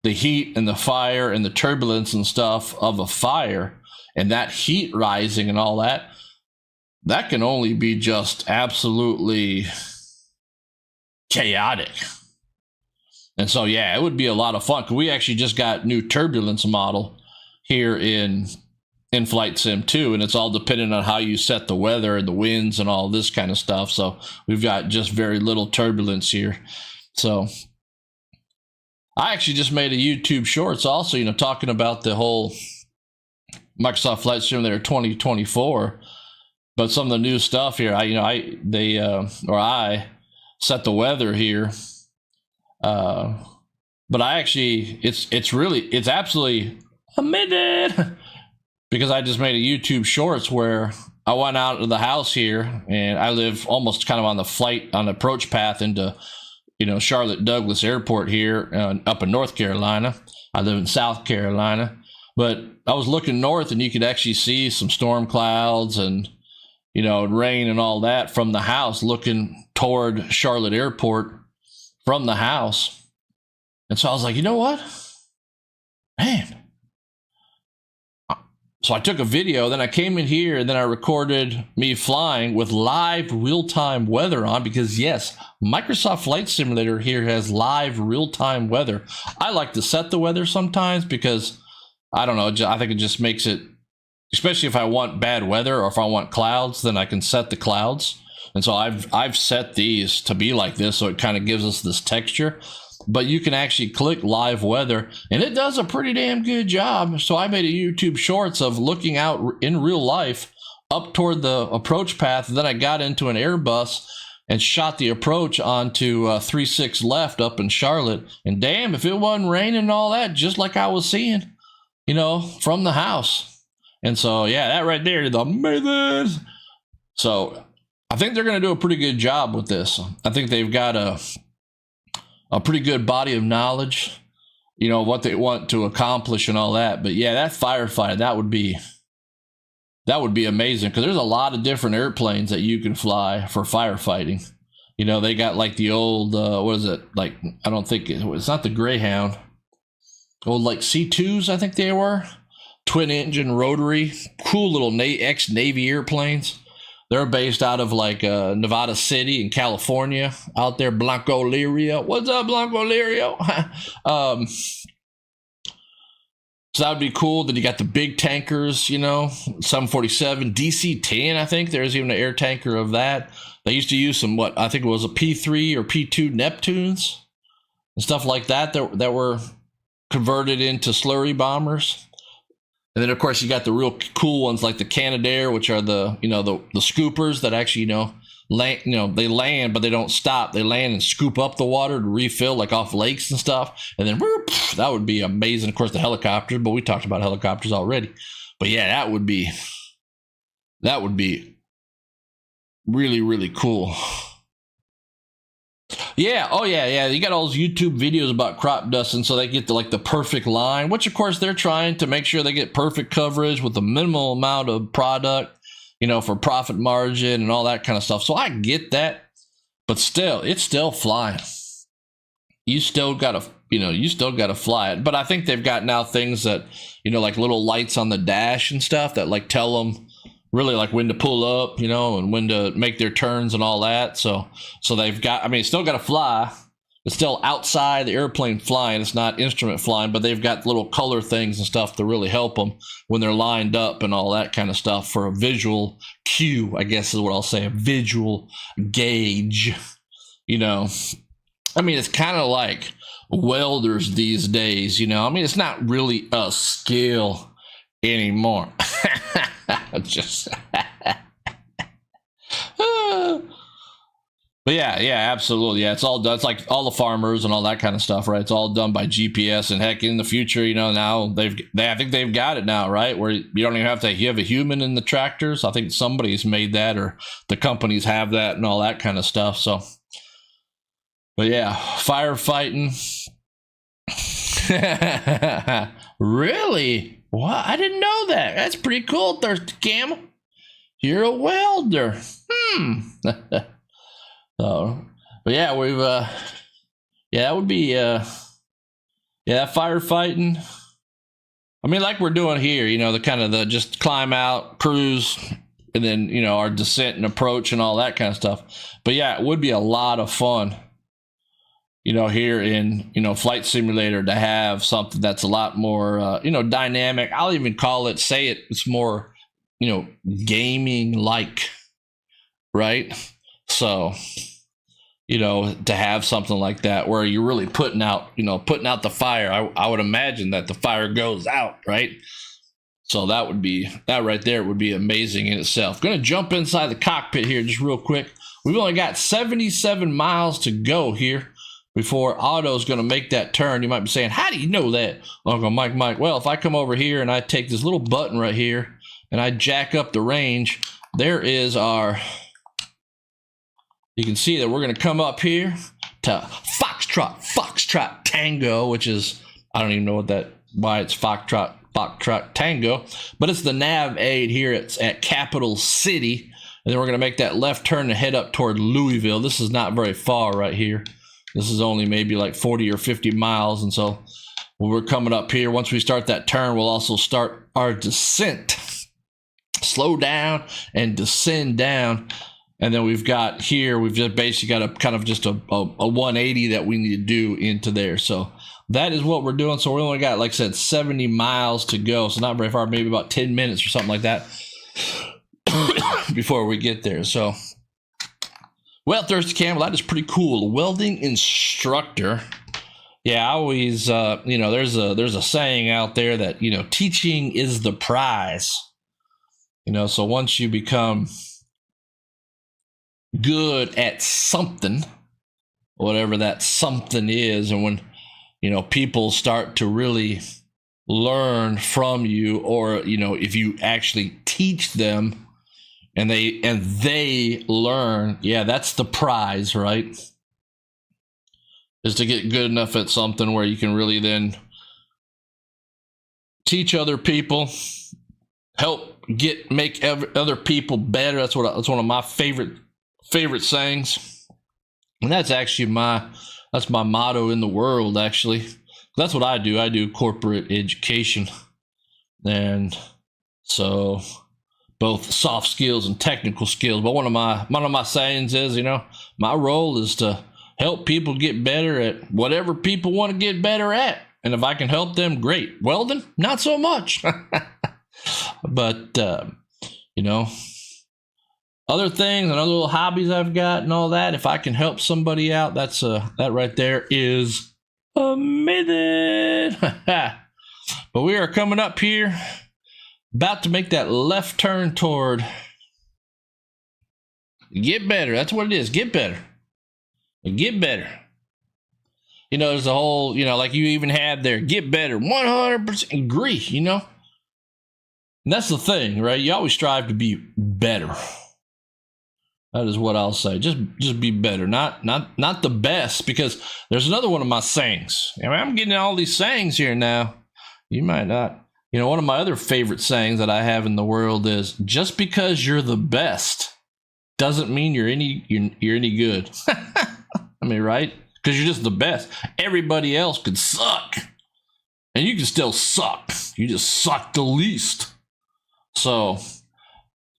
the heat and the fire and the turbulence and stuff of a fire, and that heat rising and all that can only be just absolutely chaotic. And so, yeah, it would be a lot of fun, because we actually just got new turbulence model here in Flight Sim 2, and it's all dependent on how you set the weather and the winds and all this kind of stuff. So we've got just very little turbulence here. So I actually just made a YouTube Shorts also, talking about the whole Microsoft Flight Simulator 2024, but some of the new stuff here. I set the weather here, but I actually it's absolutely amazing, because I just made a YouTube Shorts where I went out of the house here, and I live almost kind of on the approach path into Charlotte Douglas Airport here up in North Carolina. I live in South Carolina, but I was looking north, and you could actually see some storm clouds and rain and all that from the house, looking toward Charlotte Airport from the house. And so I was like, you know what, man. So I took a video, then I came in here, and then I recorded me flying with live real-time weather on, because yes, Microsoft Flight Simulator here has live real-time weather. I like to set the weather sometimes, because I don't know, I think it just makes it, especially if I want bad weather or if I want clouds, then I can set the clouds. And so I've set these to be like this, so it kind of gives us this texture. But you can actually click live weather, and it does a pretty damn good job. So I made a YouTube Shorts of looking out in real life up toward the approach path. And then I got into an Airbus and shot the approach onto 36 left up in Charlotte. And damn, if it wasn't raining and all that, just like I was seeing, from the house. And so, yeah, that right there is amazing. So I think they're going to do a pretty good job with this. I think they've got a pretty good body of knowledge, what they want to accomplish and all that. But yeah, that firefighting, that would be amazing, because there's a lot of different airplanes that you can fly for firefighting. They got like the old, what is it? Like, I don't think it's not the Greyhound. Old like C2s, I think they were. Twin engine rotary, cool little ex-Navy airplanes. They're based out of like Nevada City in California, out there, Blanco Lirio. What's up, Blanco Lirio? So that would be cool. Then you got the big tankers, 747, DC-10, I think. There's even an air tanker of that. They used to use some, I think it was a P3 or P2 Neptunes and stuff like that were converted into slurry bombers. And then, of course, you got the real cool ones like the Canadair, which are the scoopers that actually, land, they land, but they don't stop. They land and scoop up the water to refill, like off lakes and stuff. And then, whoop, that would be amazing. Of course, the helicopters, but we talked about helicopters already. But yeah, that would be really, really cool. Yeah, oh yeah. You got all those YouTube videos about crop dusting, so they get the perfect line, which of course they're trying to make sure they get perfect coverage with a minimal amount of product, for profit margin and all that kind of stuff. So I get that, but still, it's still flying. You still gotta fly it. But I think they've got now things that, like little lights on the dash and stuff that like tell them really like when to pull up, and when to make their turns and all that. So they've got, it's still got to fly. It's still outside the airplane flying. It's not instrument flying, but they've got little color things and stuff to really help them when they're lined up and all that kind of stuff for a visual cue, I guess is what I'll say, a visual gauge, It's kind of like welders these days, it's not really a skill anymore. Just but yeah, absolutely. Yeah, it's all done. It's like all the farmers and all that kind of stuff, right? It's all done by GPS, and heck, in the future, now I think they've got it now, right? Where you don't even have to have a human in the tractors. I think somebody's made that, or the companies have that and all that kind of stuff. So, but yeah, firefighting. Really? What? I didn't know that. That's pretty cool, Thirsty Camel. You're a welder. So, but yeah, we've that would be firefighting. Like we're doing here, the kind of the just climb out, cruise, and then our descent and approach and all that kind of stuff. But yeah, it would be a lot of fun, here in, Flight Simulator to have something that's a lot more, dynamic. I'll even call it, it's more, gaming like, right? So, to have something like that where you're really putting out the fire, I would imagine that the fire goes out, right? So that right there would be amazing in itself. Going to jump inside the cockpit here just real quick. We've only got 77 miles to go here before Otto's going to make that turn. You might be saying, how do you know that, Uncle Mike? Well, if I come over here and I take this little button right here and I jack up the range, there is you can see that we're going to come up here to Foxtrot Tango, which is, I don't even know why it's Foxtrot Tango, but it's the nav aid here at Capital City. And then we're going to make that left turn and head up toward Louisville. This is not very far right here. This is only maybe like 40 or 50 miles. And so when we're coming up here, once we start that turn, we'll also start our descent. Slow down and descend down. And then we've just basically got a kind of just a 180 that we need to do into there. So that is what we're doing. So we only got, like I said, 70 miles to go. So not very far, maybe about 10 minutes or something like that before we get there. So, well, Thirsty Camel, that is pretty cool. Welding instructor. Yeah, I always, there's a saying out there that, teaching is the prize. So once you become good at something, whatever that something is, and when people start to really learn from you, or if you actually teach them and they learn, yeah, that's the prize, right? Is to get good enough at something where you can really then teach other people, make other people better. That's one of my favorite sayings, and that's actually my motto in the world. Actually, that's what I do corporate education, and so both soft skills and technical skills. But one of my sayings is, my role is to help people get better at whatever people want to get better at, and if I can help them, great. Welding, not so much. But other things and other little hobbies I've got and all that, if I can help somebody out, that right there is amazing. But we are coming up here, about to make that left turn toward Get Better. That's what it is. Get better. Get better. There's a whole, like you even had there, Get Better, 100% agree, And that's the thing, right? You always strive to be better. That is what I'll say. Just be better, not the best. Because there's another one of my sayings. I mean, I'm getting all these sayings here now. You might not. You know, one of my other favorite sayings that I have in the world is, just because you're the best doesn't mean you're any good. I mean, right? Because you're just the best. Everybody else could suck, and you can still suck. You just suck the least. So,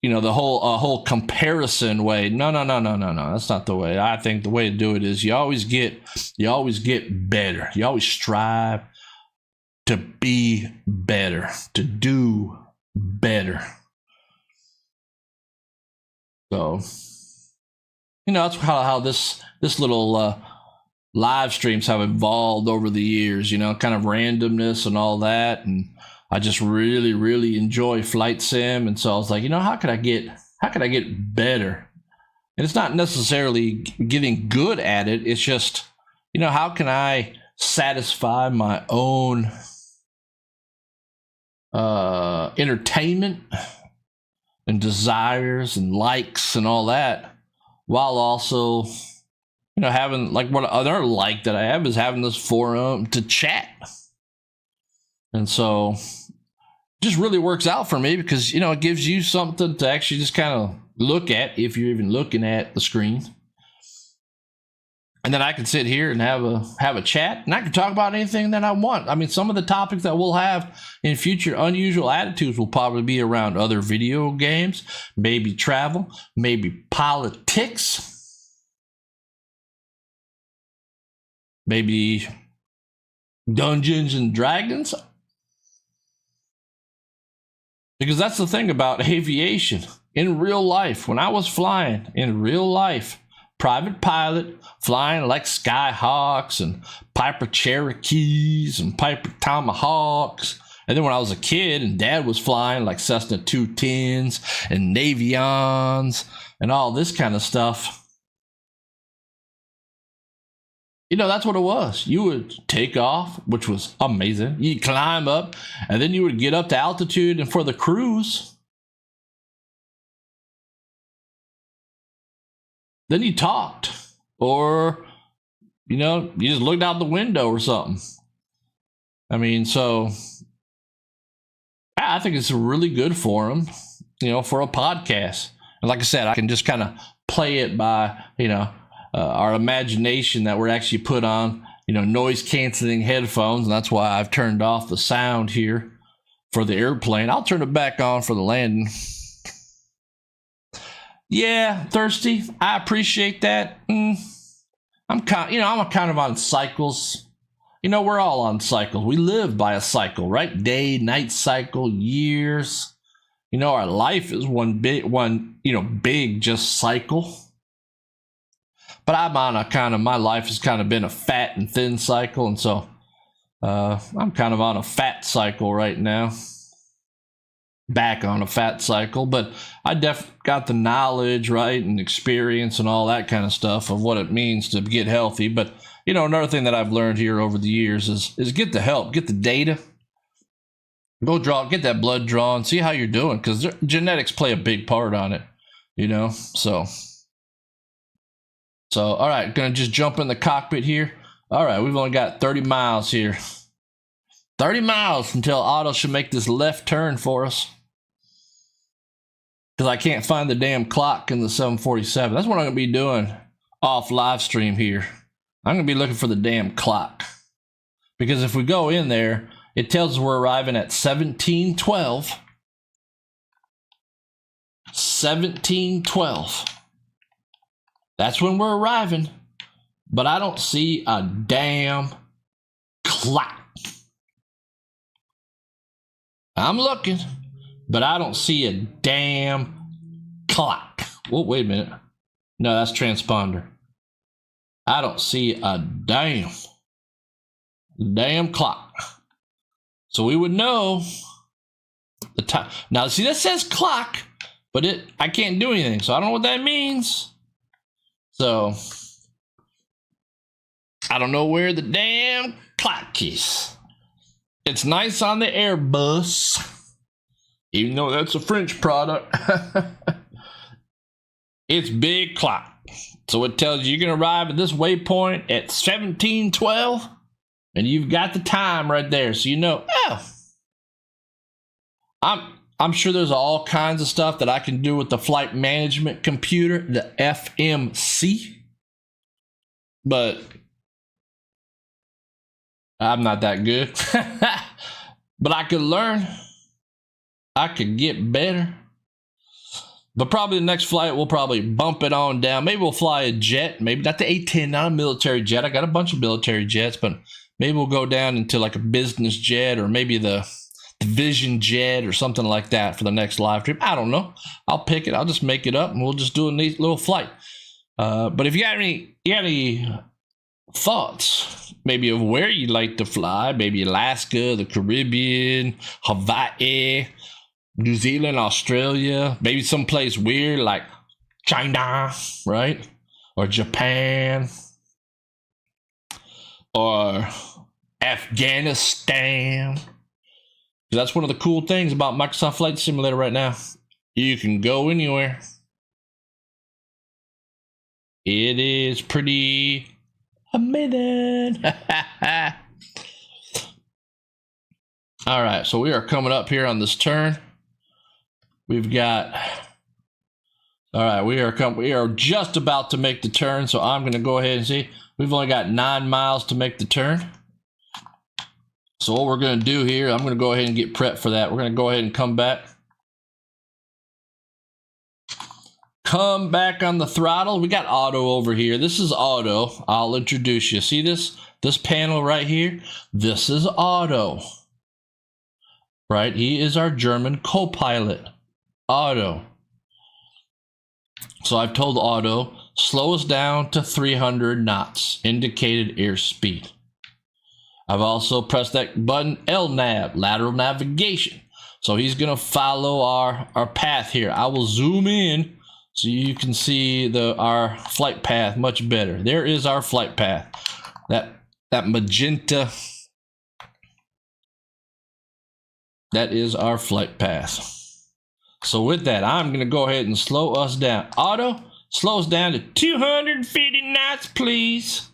you know, the whole comparison way. No. That's not the way. I think the way to do it is you always get better. You always strive to be better, to do better. So, you know, that's how this little live streams have evolved over the years, you know, kind of randomness and all that. And I just really, really enjoy flight sim. And so I was like, you know, how could I get better? And it's not necessarily getting good at it. It's just, you know, how can I satisfy my own entertainment and desires and likes and all that, while also, you know, having, like, what other like that I have is having this forum to chat. And so just really works out for me because, you know, it gives you something to actually just kind of look at if you're even looking at the screen. And then I can sit here and have a chat, and I can talk about anything that I want. I mean, some of the topics that we'll have in future Unusual Attitudes will probably be around other video games, maybe travel, maybe politics, maybe Dungeons and Dragons. Because that's the thing about aviation. In real life, when I was flying in real life, private pilot, flying like Skyhawks and Piper Cherokees and Piper Tomahawks. And then when I was a kid and Dad was flying like Cessna 210s and Navions and all this kind of stuff, you know, that's what it was. You would take off, which was amazing. You'd climb up, and then you would get up to altitude, and for the cruise, then you talked, or, you know, you just looked out the window or something. I mean, so I think it's a really good forum, you know, for a podcast. And like I said, I can just kind of play it by, you know, our imagination that we're actually put on, you know, noise canceling headphones. And that's why I've turned off the sound here for the airplane. I'll turn it back on for the landing. Yeah, thirsty. I appreciate that. I'm kind of on cycles. You know, we're all on cycles. We live by a cycle, right? Day, night cycle, years. You know, our life is one big just cycle. But I'm on my life has kind of been a fat and thin cycle. And so I'm kind of on a fat cycle right now. Back on a fat cycle, but I definitely got the knowledge, right, and experience and all that kind of stuff of what it means to get healthy. But, you know, another thing that I've learned here over the years is get the help, get the data, get that blood drawn, see how you're doing, because genetics play a big part on it, you know. So all right, gonna just jump in the cockpit here. All right, we've only got 30 miles here. 30 miles until Otto should make this left turn for us. Because I can't find the damn clock in the 747. That's what I'm going to be doing off live stream here. I'm going to be looking for the damn clock. Because if we go in there, it tells us we're arriving at 1712. 1712. That's when we're arriving. But I don't see a damn clock. I'm looking, but I don't see a damn clock. Whoa, wait a minute. No, that's transponder. I don't see a damn clock. So we would know the time. Now, see, that says clock, but I can't do anything, so I don't know what that means. So I don't know where the damn clock is. It's nice on the Airbus. even though that's a French product. It's big clock. So it tells you you're going to arrive at this waypoint at 1712, and you've got the time right there. So you know, oh, I'm sure there's all kinds of stuff that I can do with the flight management computer, the FMC, but I'm not that good. But I could learn. I could get better. But probably the next flight, we'll probably bump it on down. Maybe we'll fly a jet. Maybe not the A-10, not a military jet. I got a bunch of military jets, but maybe we'll go down into like a business jet, or maybe the Vision jet or something like that for the next live trip. I don't know. I'll pick it. I'll just make it up, and we'll just do a neat little flight. But if you got any thoughts, maybe of where you'd like to fly, maybe Alaska, the Caribbean, Hawaii, New Zealand, Australia, maybe someplace weird like China, right? Or Japan, or Afghanistan. That's one of the cool things about Microsoft Flight Simulator right now. You can go anywhere. It is pretty amazing. All right, so we are coming up here on this turn. We've got, all right, we are just about to make the turn, so I'm going to go ahead and see. We've only got 9 miles to make the turn. So what we're going to do here, I'm going to go ahead and get prepped for that. We're going to go ahead and come back. Come back on the throttle. We got auto over here. This is auto. I'll introduce you. See this panel right here? This is auto. Right? He is our German co-pilot. Auto. So I've told auto, slow us down to 300 knots, indicated airspeed. I've also pressed that button, LNAV, lateral navigation. So he's going to follow our path here. I will zoom in so you can see our flight path much better. There is our flight path. That magenta, that is our flight path. So with that, I'm going to go ahead and slow us down. Auto, slow us down to 250 knots, please.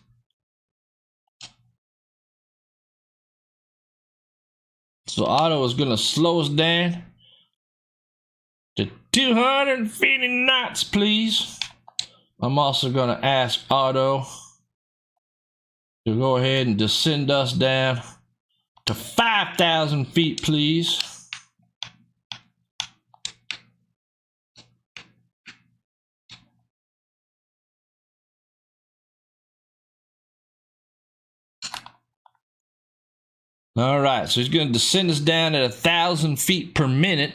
So auto is going to slow us down to 250 knots, please. I'm also going to ask auto to go ahead and descend us down to 5,000 feet, please. All right, so he's going to descend us down at 1,000 feet per minute.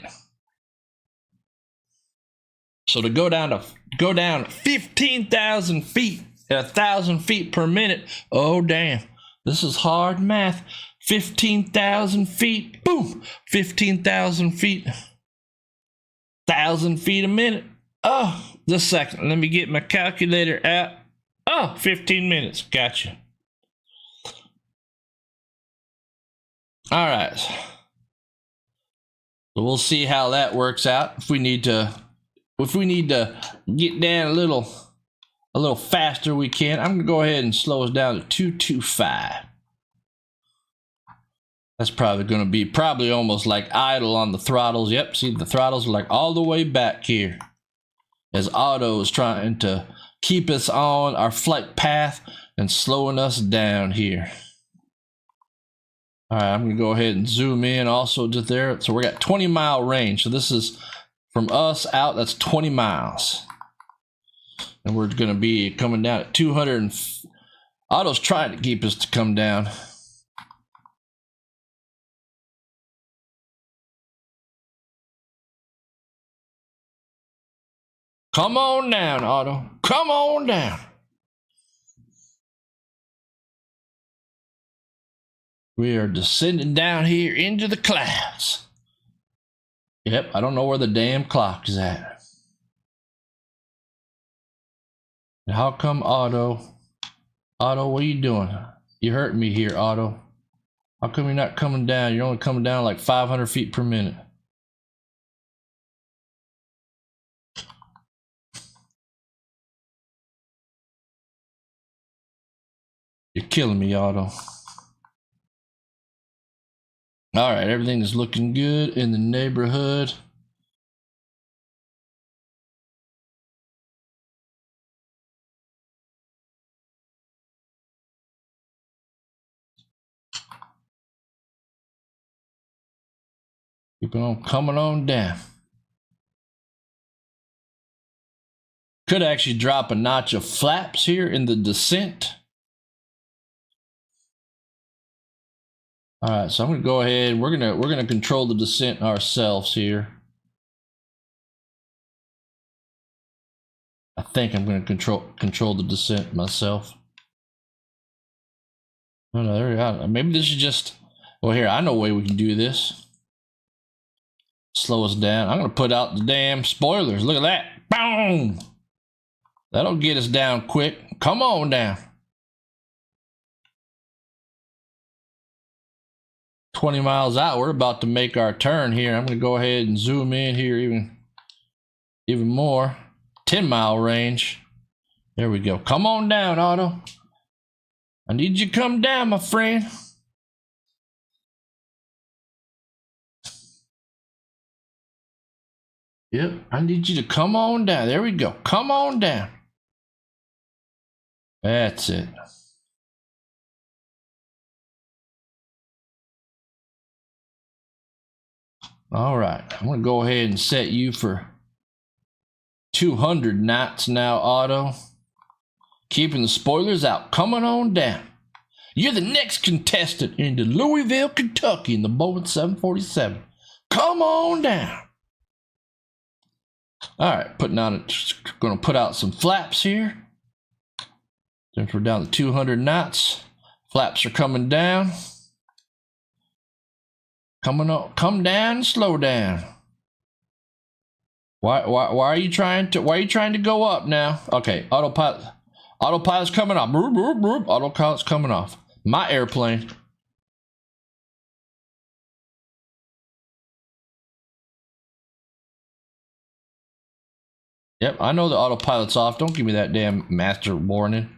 So to go down 15,000 feet at 1,000 feet per minute. Oh damn, this is hard math. 15,000 feet, boom, 15,000 feet, 1,000 feet a minute. Oh, just a second. Let me get my calculator out. Oh, 15 minutes. Gotcha. All right. So we'll see how that works out. If we need to get down a little faster, we can. I'm gonna go ahead and slow us down to 225. That's probably gonna be almost like idle on the throttles. Yep, see the throttles are like all the way back here, as auto is trying to keep us on our flight path and slowing us down here. All right, I'm gonna go ahead and zoom in also just there. So we got 20-mile range. So this is from us out, that's 20 miles. And we're gonna be coming down at 200. Auto's trying to keep us to come down. Come on down, auto. Come on down. We are descending down here into the clouds. Yep, I don't know where the damn clock is at. And how come Auto, what are you doing? You hurt me here, Auto. How come you're not coming down? You're only coming down like 500 feet per minute. You're killing me, Otto. All right, everything is looking good in the neighborhood. Keeping on coming on down. Could actually drop a notch of flaps here in the descent. All right, so I'm gonna go ahead. We're gonna control the descent ourselves here. I think I'm gonna control the descent myself. Oh no, there we go. Maybe this is just. Well, here I know a way we can do this. Slow us down. I'm gonna put out the damn spoilers. Look at that. Boom. That'll get us down quick. Come on down. 20 miles out. We're about to make our turn here. I'm gonna go ahead and zoom in here even more. 10-mile range. There we go. Come on down, Otto. I need you to come down, my friend. Yep, I need you to come on down. There we go. Come on down. That's it. All right, I'm gonna go ahead and set you for 200 knots now, Otto. Keeping the spoilers out. Coming on down. You're the next contestant into Louisville, Kentucky in the Boeing 747. Come on down. All right, gonna put out some flaps here. Since we're down to 200 knots, flaps are coming down. Coming up, come down, slow down. Why are you trying to go up now? Okay, autopilot's coming off. Autopilot's coming off. My airplane. Yep, I know the autopilot's off. Don't give me that damn master warning.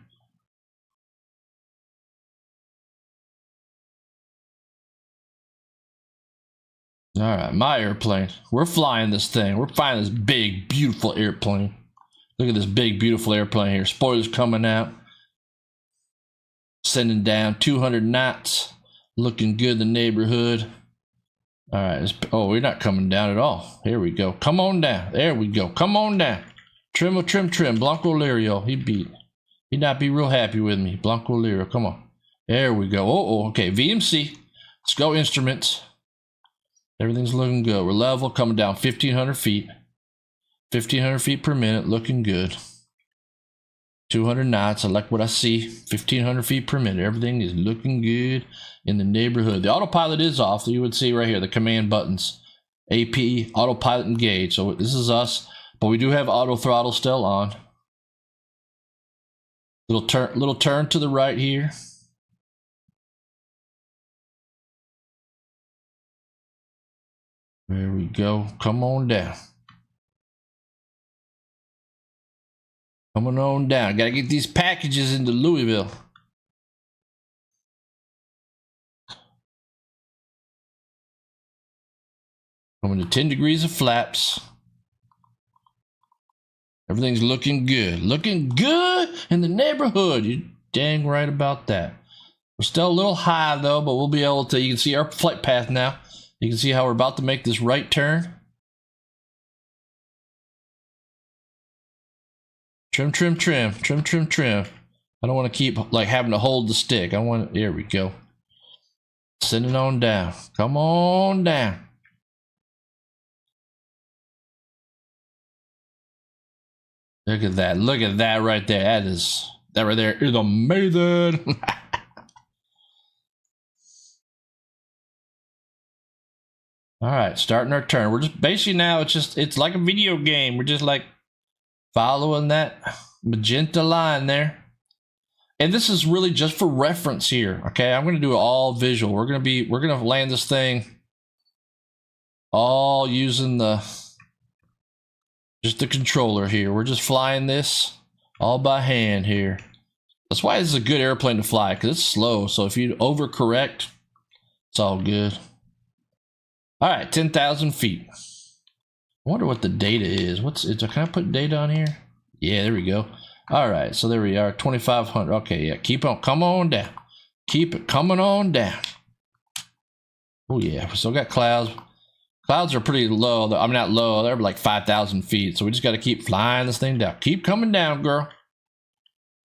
All right, my airplane. We're flying this thing. We're flying this big, beautiful airplane. Look at this big, beautiful airplane here. Spoilers coming out. Sending down 200 knots. Looking good in the neighborhood. All right. Oh, we're not coming down at all. Here we go. Come on down. There we go. Come on down. Trim. Blanco Lirio. He'd not be real happy with me. Blanco Lirio. Come on. There we go. Oh, okay. VMC. Let's go instruments. Everything's looking good. We're level, coming down 1,500 feet. 1,500 feet per minute, looking good. 200 knots, I like what I see. 1,500 feet per minute. Everything is looking good in the neighborhood. The autopilot is off. You would see right here, the command buttons. AP, autopilot engaged. So this is us, but we do have auto throttle still on. Little turn to the right here. There we go. Come on down. Coming on down. Gotta get these packages into Louisville. Coming to 10 degrees of flaps. Everything's looking good. Looking good in the neighborhood. You're dang right about that. We're still a little high though, but we'll be able to, you can see our flight path now. You can see how we're about to make this right turn. Trim. I don't want to keep like having to hold the stick. There we go. Send it on down. Come on down. Look at that. Look at that right there. That right there is amazing. All right, starting our turn. We're just basically now, it's like a video game. We're just like following that magenta line there. And this is really just for reference here. Okay, I'm going to do it all visual. We're going to land this thing all using just the controller here. We're just flying this all by hand here. That's why this is a good airplane to fly, because it's slow. So if you overcorrect, it's all good. All right, 10,000 feet. I wonder what the data is. Can I put data on here? Yeah, there we go. All right, so there we are, 2,500. Okay, yeah, keep on, come on down. Keep it coming on down. Oh yeah, we still got clouds. Clouds are pretty low. I'm not low, they're like 5,000 feet. So we just got to keep flying this thing down. Keep coming down, girl.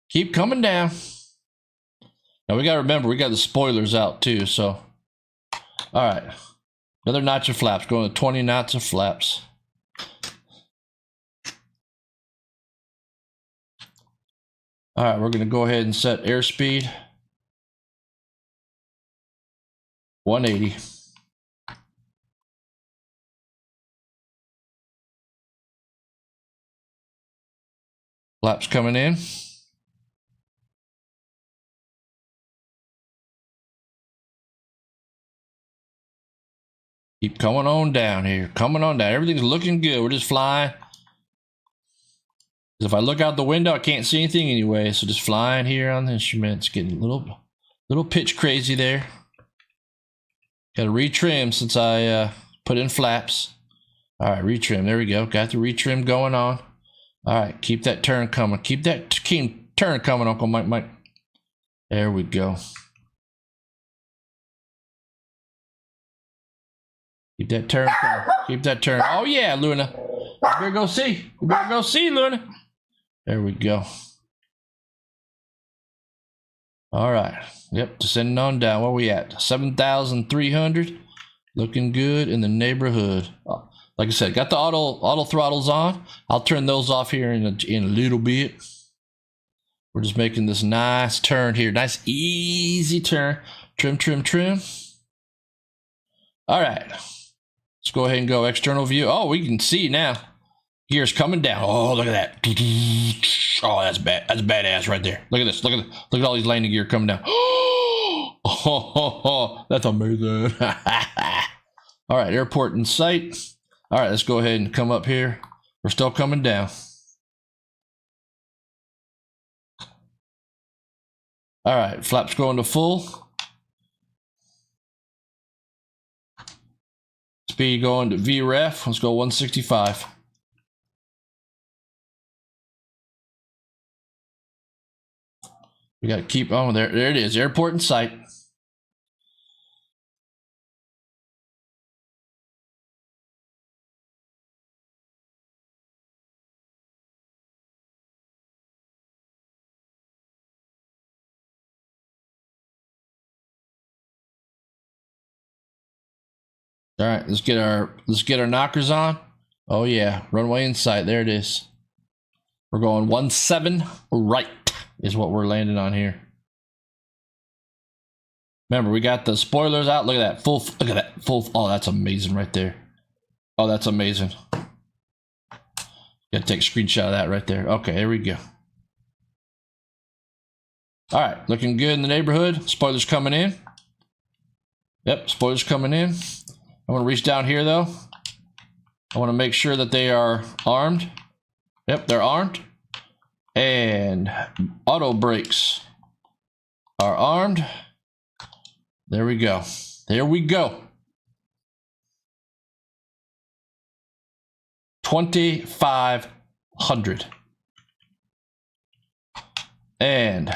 Keep coming down. Now we got to remember, we got the spoilers out too, so. All right, another notch of flaps, going to 20 knots of flaps. All right, we're going to go ahead and set airspeed 180. Flaps coming in. Keep coming on down here. Coming on down. Everything's looking good. We're just flying. If I look out the window, I can't see anything anyway. So just flying here on the instrument. It's getting a little pitch crazy there. Got to retrim since I put in flaps. All right, retrim. There we go. Got the retrim going on. All right, keep that turn coming. Keep that turn coming, Uncle Mike. There we go. Keep that turn coming. Keep that turn. Oh yeah, Luna. You better go see. You better go see, Luna. There we go. All right. Yep, descending on down. Where we at? 7,300. Looking good in the neighborhood. Like I said, got the auto throttles on. I'll turn those off here in a little bit. We're just making this nice turn here. Nice easy turn. Trim. All right. Let's go ahead and go external view. Oh, we can see now. Gears coming down. Oh, look at that. Oh, that's bad. That's badass right there. Look at this. Look at all these landing gear coming down. Oh, that's amazing. All right, airport in sight. All right, let's go ahead and come up here. We're still coming down. All right, flaps going to full. Speed going to VREF. Let's go 165. We got to keep on there. There it is. Airport in sight. All right, let's get our knockers on. Oh yeah, runway in sight. There it is. We're going 17 right is what we're landing on here. Remember, we got the spoilers out. Look at that full. Look at that full. Oh, that's amazing right there. Oh, that's amazing. Gotta take a screenshot of that right there. Okay, here we go. All right, looking good in the neighborhood. Spoilers coming in. Yep, spoilers coming in. I want to reach down here though. I want to make sure that they are armed. Yep, they're armed. And auto brakes are armed. There we go. There we go. 2,500. And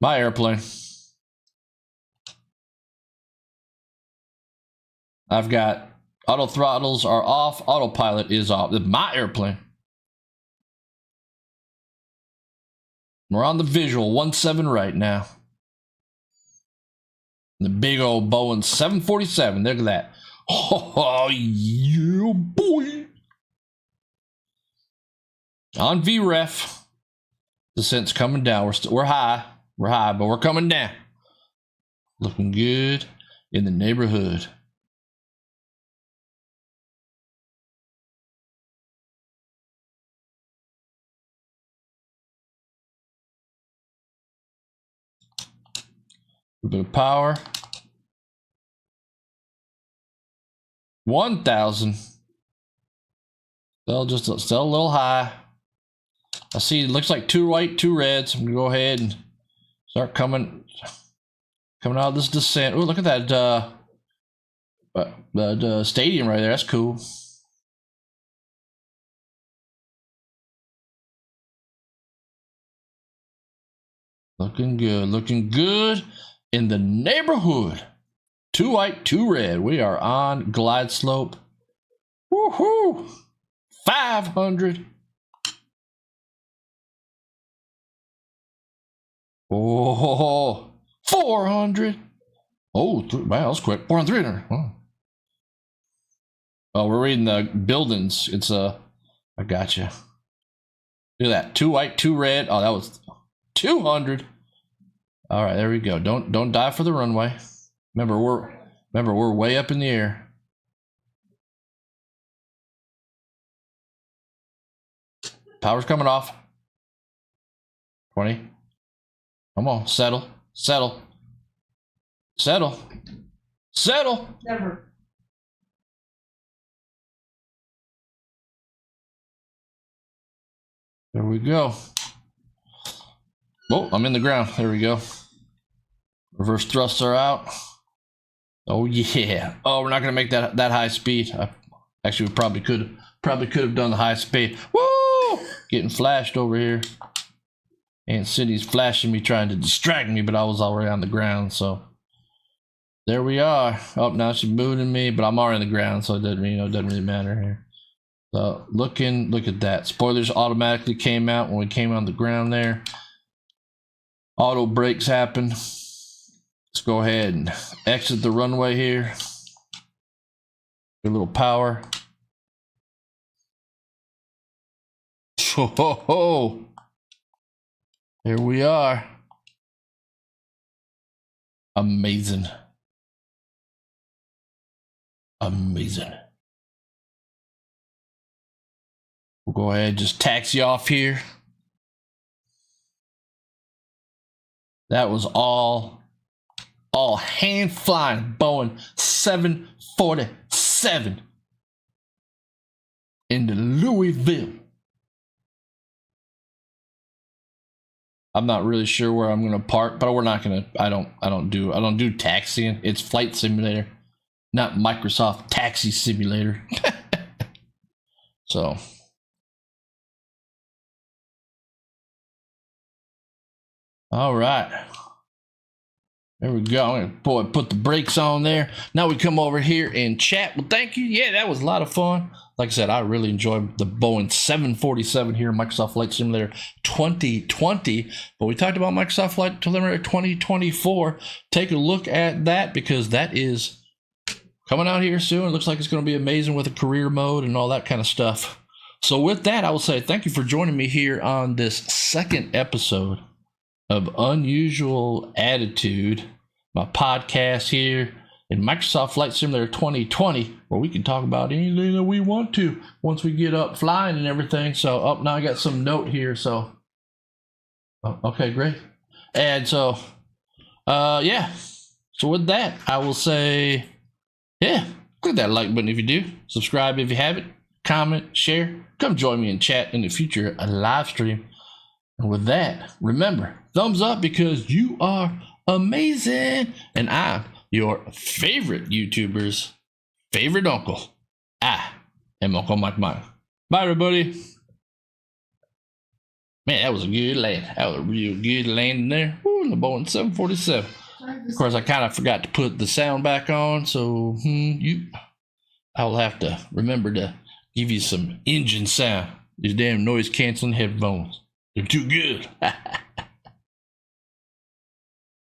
my airplane. I've got auto throttles are off, autopilot is off. My airplane. We're on the visual 17 right now. The big old Boeing 747. Look at that. Oh yeah, boy. On VREF. Descent's coming down. We're high. We're high, but we're coming down. Looking good in the neighborhood. A bit of power. 1,000. Still a little high. I see it looks like 2 white, 2 reds. I'm gonna go ahead and start coming out of this descent. Oh, look at that the stadium right there. That's cool. Looking good in the neighborhood. 2 white, 2 red. We are on glide slope. Woohoo! 500. Oh, 400. Oh, wow, that was quick. 400, 300. Oh, we're reading the buildings. It's I gotcha. Look at that. 2 white, 2 red. Oh, that was 200. All right, there we go. Don't dive for the runway. Remember, we're way up in the air. Power's coming off. 20. Come on, settle. Never. There we go. Oh, I'm in the ground. There we go. Reverse thrusts are out. Oh yeah. Oh, we're not gonna make that high speed. Actually, we probably could have done the high speed. Woo! Getting flashed over here. Aunt Cindy's flashing me, trying to distract me, but I was already on the ground. So there we are. Oh, now she's moving me, but I'm already on the ground, so it doesn't really matter here. So look at that. Spoilers automatically came out when we came on the ground there. Auto brakes happen. Let's go ahead and exit the runway here. Get a little power. Ho ho ho! Here we are. Amazing. We'll go ahead and just taxi off here. That was all hand flying Boeing 747 into Louisville. I'm not really sure where I'm gonna park, but we're not gonna. I don't do taxiing. It's Flight Simulator, not Microsoft Taxi Simulator. So. All right. There we go. I'm gonna put the brakes on there. Now we come over here and chat. Well, thank you. Yeah, that was a lot of fun. Like I said, I really enjoyed the Boeing 747 here, Microsoft Flight Simulator 2020. But we talked about Microsoft Flight Simulator 2024. Take a look at that because that is coming out here soon. It looks like it's going to be amazing with a career mode and all that kind of stuff. So with that, I will say thank you for joining me here on this second episode of Unusual Attitude, my podcast here in Microsoft Flight Simulator 2020, where we can talk about anything that we want to once we get up flying and everything. So, now I got some note here. So, okay, great. And so, yeah. So with that, I will say, yeah, click that like button if you do. Subscribe if you haven't. Comment, share. Come join me in chat in the future, a live stream. And with that, remember, thumbs up because you are amazing. And I'm your favorite YouTuber's favorite uncle. I am Uncle Mike Mike. Bye, everybody. Man, that was a good land. That was a real good landing there. Woo, the Boeing 747. Of course, I kind of forgot to put the sound back on, so I'll have to remember to give you some engine sound. These damn noise canceling headphones. They're too good.